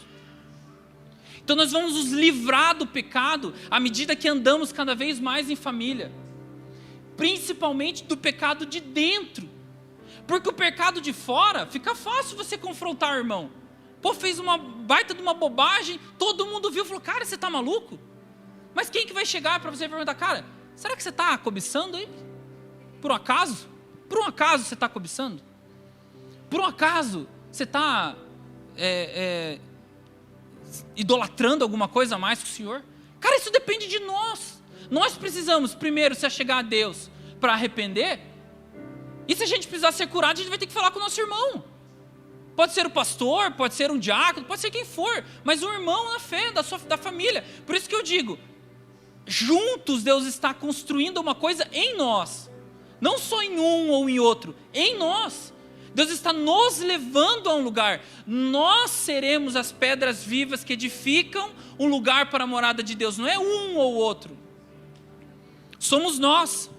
Então nós vamos nos livrar do pecado à medida que andamos cada vez mais em família. Principalmente do pecado de dentro. Porque o pecado de fora, fica fácil você confrontar o irmão. Pô, fez uma baita de uma bobagem, todo mundo viu e falou: cara, você está maluco? Mas quem que vai chegar para você e perguntar: cara, será que você está cobiçando aí? Por um acaso? Por um acaso você está cobiçando? Por um acaso você está idolatrando alguma coisa a mais que o Senhor? Cara, isso depende de nós. Nós precisamos primeiro se achegar a Deus para arrepender. E se a gente precisar ser curado, a gente vai ter que falar com o nosso irmão. Pode ser o pastor, pode ser um diácono, pode ser quem for, mas um irmão na fé, da família. Por isso que eu digo, juntos Deus está construindo uma coisa em nós. Não só em um ou em outro, em nós. Deus está nos levando a um lugar. Nós seremos as pedras vivas que edificam um lugar para a morada de Deus. Não é um ou outro. Somos nós.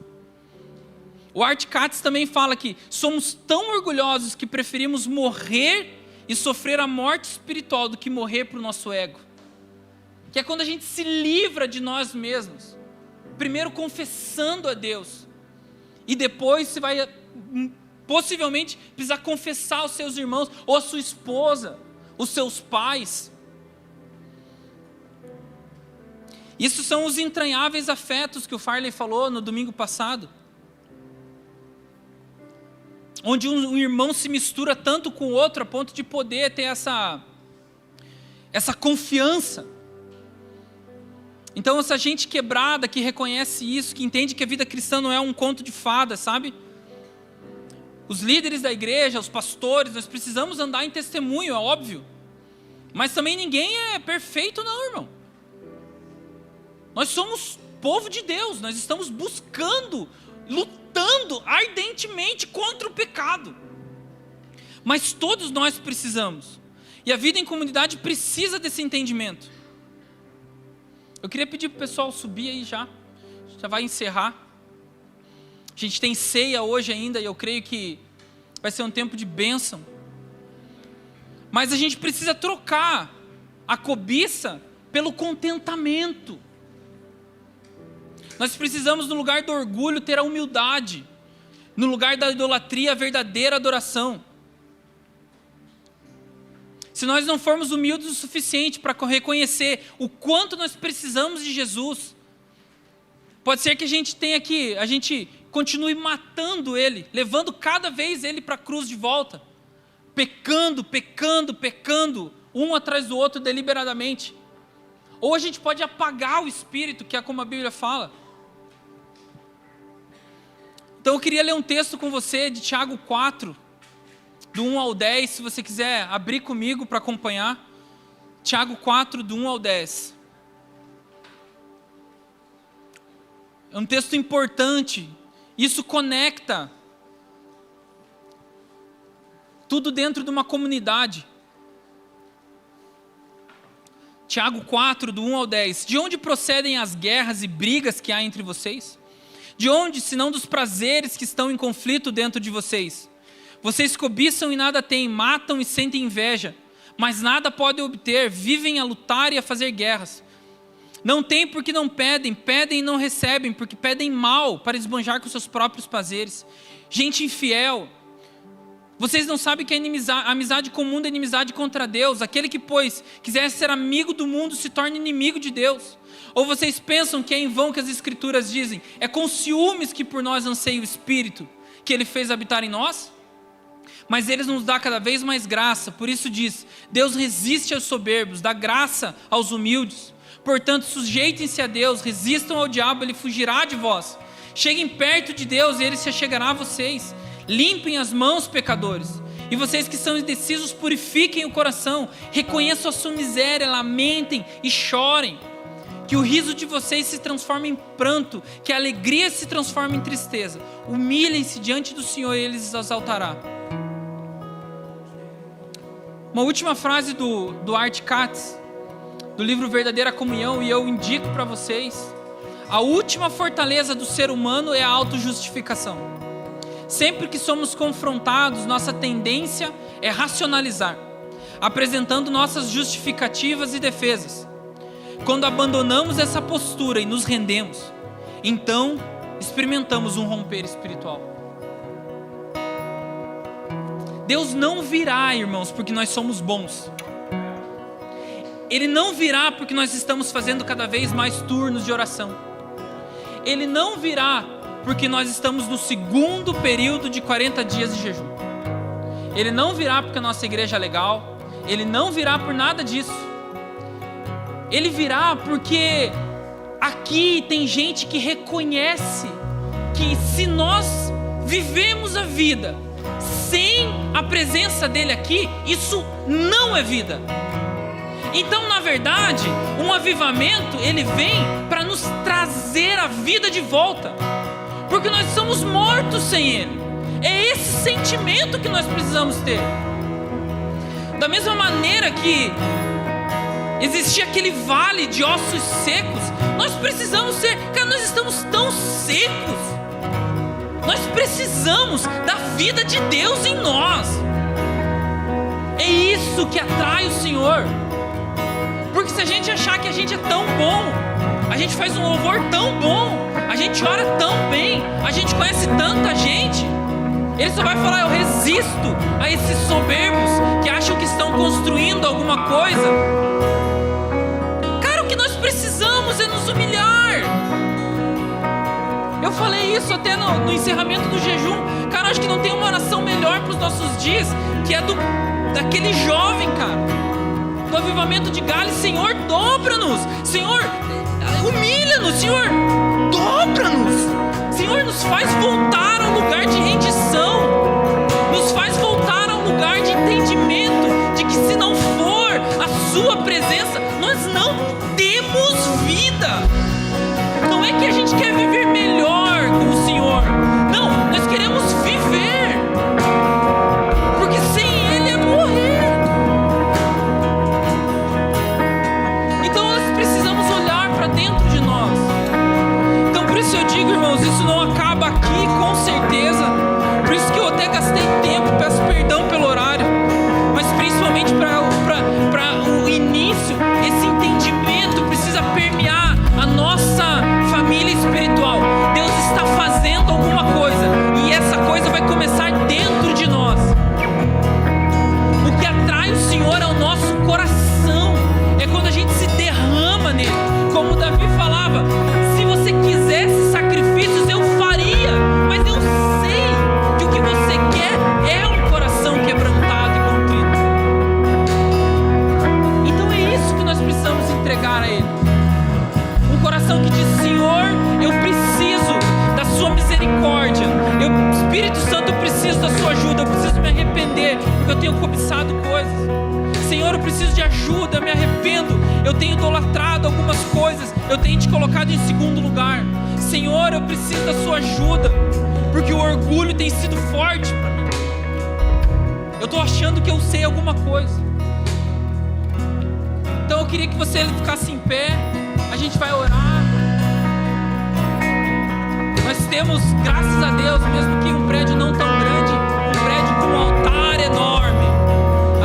O Art Katz também fala que somos tão orgulhosos que preferimos morrer e sofrer a morte espiritual do que morrer para o nosso ego. Que é quando a gente se livra de nós mesmos. Primeiro confessando a Deus. E depois você vai possivelmente precisar confessar aos seus irmãos, ou a sua esposa, os seus pais. Isso são os entranháveis afetos que o Farley falou no domingo passado. Onde um irmão se mistura tanto com o outro a ponto de poder ter essa confiança. Então essa gente quebrada que reconhece isso, que entende que a vida cristã não é um conto de fadas, sabe? Os líderes da igreja, os pastores, nós precisamos andar em testemunho, é óbvio. Mas também ninguém é perfeito não, irmão. Nós somos povo de Deus, nós estamos buscando, lutando ardentemente contra o pecado. Mas todos nós precisamos. E a vida em comunidade precisa desse entendimento. Eu queria pedir para o pessoal subir aí já vai encerrar. A gente tem ceia hoje ainda e eu creio que vai ser um tempo de bênção. Mas a gente precisa trocar a cobiça pelo contentamento. Nós precisamos, no lugar do orgulho, ter a humildade. No lugar da idolatria, a verdadeira adoração. Se nós não formos humildes o suficiente para reconhecer o quanto nós precisamos de Jesus, pode ser que a gente continue matando Ele, levando cada vez Ele para a cruz de volta, pecando, um atrás do outro deliberadamente. Ou a gente pode apagar o Espírito, que é como a Bíblia fala. Então eu queria ler um texto com você de Tiago 4, do 1 ao 10, se você quiser abrir comigo para acompanhar. Tiago 4, do 1 ao 10. É um texto importante. Isso conecta tudo dentro de uma comunidade. Tiago 4, do 1 ao 10. De onde procedem as guerras e brigas que há entre vocês? De onde, senão dos prazeres que estão em conflito dentro de vocês? Vocês cobiçam e nada têm, matam e sentem inveja, mas nada podem obter, vivem a lutar e a fazer guerras. Não têm porque não pedem, pedem e não recebem, porque pedem mal para esbanjar com seus próprios prazeres. Gente infiel, vocês não sabem que a amizade com o mundo é inimizade contra Deus. Aquele que, pois, quiser ser amigo do mundo, se torna inimigo de Deus. Ou vocês pensam que é em vão que as Escrituras dizem, é com ciúmes que por nós anseia o Espírito, que Ele fez habitar em nós? Mas Ele nos dá cada vez mais graça, por isso diz, Deus resiste aos soberbos, dá graça aos humildes. Portanto, sujeitem-se a Deus, resistam ao diabo, ele fugirá de vós. Cheguem perto de Deus e Ele se achegará a vocês. Limpem as mãos, pecadores. E vocês que são indecisos, purifiquem o coração. Reconheçam a sua miséria, lamentem e chorem. Que o riso de vocês se transforme em pranto, que a alegria se transforme em tristeza. Humilhem-se diante do Senhor e Ele os exaltará. Uma última frase do Art Katz, do livro Verdadeira Comunhão, e eu indico para vocês. A última fortaleza do ser humano é a autojustificação. Sempre que somos confrontados, nossa tendência é racionalizar, apresentando nossas justificativas e defesas. Quando abandonamos essa postura e nos rendemos, então experimentamos um romper espiritual. Deus não virá, irmãos, porque nós somos bons. Ele não virá porque nós estamos fazendo cada vez mais turnos de oração. Ele não virá porque nós estamos no segundo período de 40 dias de jejum. Ele não virá porque a nossa igreja é legal. Ele não virá por nada disso. Ele virá porque aqui tem gente que reconhece que se nós vivemos a vida sem a presença dele aqui, isso não é vida. Então, na verdade, um avivamento, ele vem para nos trazer a vida de volta, porque nós somos mortos sem ele. É esse sentimento que nós precisamos ter. Da mesma maneira que existia aquele vale de ossos secos, nós precisamos ser, cara, nós estamos tão secos. Nós precisamos da vida de Deus em nós. É isso que atrai o Senhor. Porque se a gente achar que a gente é tão bom, a gente faz um louvor tão bom, a gente ora tão bem, a gente conhece tanta gente, ele só vai falar, eu resisto a esses soberbos que acham que estão construindo alguma coisa. Cara, o que nós precisamos é nos humilhar. Eu falei isso até no encerramento do jejum. Cara, acho que não tem uma oração melhor para os nossos dias, que é daquele jovem, cara, do avivamento de Gales. Senhor, dobra-nos. Senhor, humilha-nos. Senhor, dobra-nos. Senhor, nos faz voltar ao lugar de rendição. Nos faz voltar ao lugar de entendimento de que se não for a sua presença, nós não temos vida. Não é que a gente quer viver melhor com o Senhor. Não, nós queremos viver. Porque sem Ele é morrer. Então nós precisamos olhar para dentro de nós. Então por isso eu digo, irmãos, isso não acaba aqui, com certeza. Por isso que eu até gastei tempo, peço perdão pelo horário. Mas principalmente para o início, esse entendimento precisa permear a nossa família espiritual. Deus está fazendo alguma coisa e essa coisa vai começar dentro de nós. O que atrai o Senhor é o nosso coração, é quando a gente se derrama nele. Como Davi falava, se você quisesse sacrifícios eu faria, mas eu sei que o que você quer é um coração quebrantado e contrito. Então é isso que nós precisamos entregar a Ele. Um coração que diz, Senhor, eu preciso da sua misericórdia. Espírito Santo, eu preciso da sua ajuda. Eu preciso me arrepender, porque eu tenho cobiçado coisas. Senhor, eu preciso de ajuda, eu me arrependo. Eu tenho idolatrado algumas coisas. Eu tenho te colocado em segundo lugar. Senhor, eu preciso da sua ajuda, porque o orgulho tem sido forte para mim. Eu estou achando que eu sei alguma coisa. Então eu queria que você ficasse em pé. A gente vai orar. Nós temos, graças a Deus, mesmo que um prédio não tão grande, um prédio um altar enorme.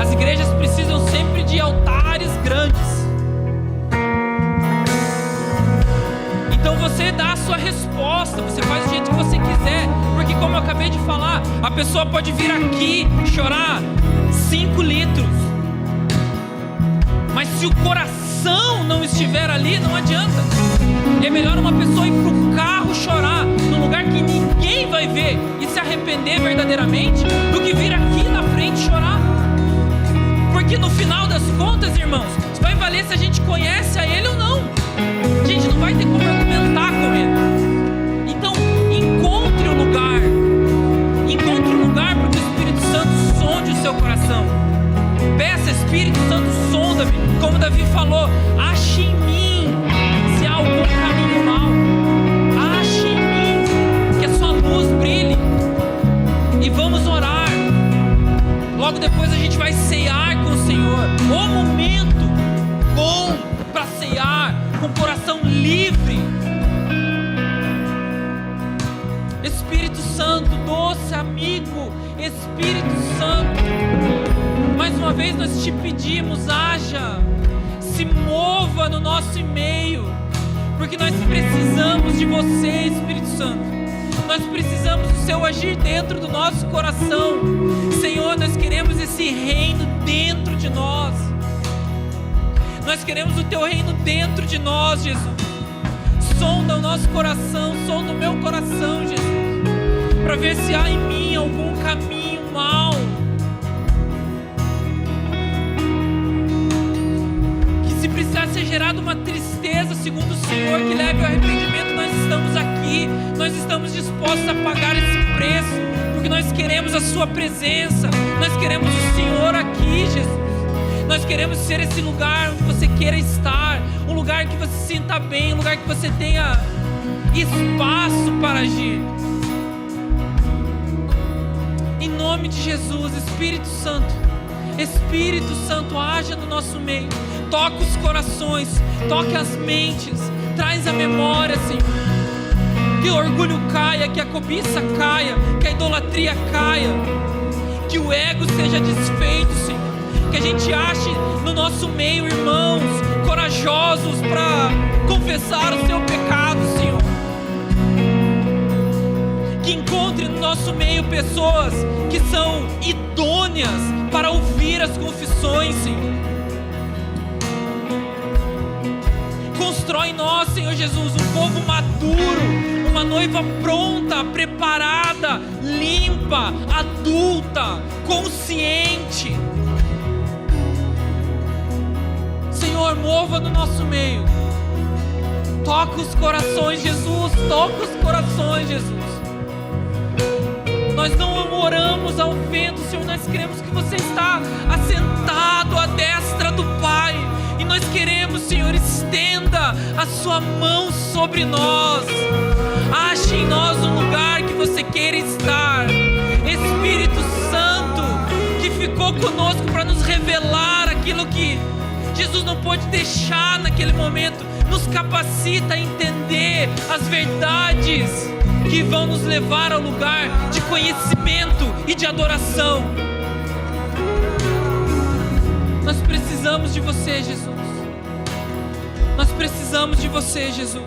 As igrejas precisam sempre de altares grandes. Então você dá a sua resposta, você faz do jeito que você quiser, porque como eu acabei de falar, a pessoa pode vir aqui chorar 5 litros, mas se o coração não estiver ali, não adianta. É melhor uma pessoa ir pro carro chorar num lugar que ninguém vai ver e se arrepender verdadeiramente, do que vir aqui na frente chorar. Porque no final das contas, irmãos, vai valer se a gente conhece a Ele ou não. A gente não vai ter como argumentar com Ele. Então, encontre um lugar para que o Espírito Santo sonde o seu coração. Peça, Espírito Santo, sonda-me, como Davi falou, ache em mim se há algum caminho mau, ache em mim, que a sua luz brilhe, e vamos orar. Logo depois a gente vai ceiar com o Senhor. O momento bom para ceiar, com o coração livre. Espírito Santo, doce amigo, Espírito Santo, mais uma vez nós te pedimos, haja, se mova no nosso meio, porque nós precisamos de você, Espírito Santo. Nós precisamos do seu agir dentro do nosso coração. Senhor, nós queremos esse reino dentro de nós. Nós queremos o teu reino dentro de nós, Jesus. Sonda o nosso coração, sonda o meu coração, Jesus, para ver se há em mim algum caminho mau. Que se precisar ser gerada uma tristeza, segundo o Senhor, que leve ao arrependimento, nós estamos aqui, nós estamos dispostos a pagar esse preço, porque nós queremos a sua presença, nós queremos o Senhor aqui, Jesus. Nós queremos ser esse lugar onde você queira estar, um lugar que você se sinta bem, um lugar que você tenha espaço para agir. Em nome de Jesus, Espírito Santo, haja no nosso meio. Toca os corações, toque as mentes, traz a memória, Senhor. Que o orgulho caia, que a cobiça caia, que a idolatria caia, que o ego seja desfeito, Senhor. Que a gente ache no nosso meio irmãos corajosos para confessar o seu pecado, Senhor. Que encontre no nosso meio pessoas que são idôneas para ouvir as confissões, Senhor. Constrói em nós, Senhor Jesus, um povo maduro, uma noiva pronta, preparada, limpa, adulta, consciente. Senhor, mova no nosso meio. Toca os corações, Jesus. Toca os corações, Jesus. Nós não oramos ao vento, Senhor. Nós queremos que você está assentado à destra do Pai. E nós queremos, Senhor, estenda a sua mão sobre nós. Ache em nós um lugar que você queira estar. Espírito Santo, que ficou conosco para nos revelar aquilo que Jesus não pôde deixar naquele momento, nos capacita a entender as verdades que vão nos levar ao lugar de conhecimento e de adoração. Nós precisamos de você, Jesus. Nós precisamos de você, Jesus.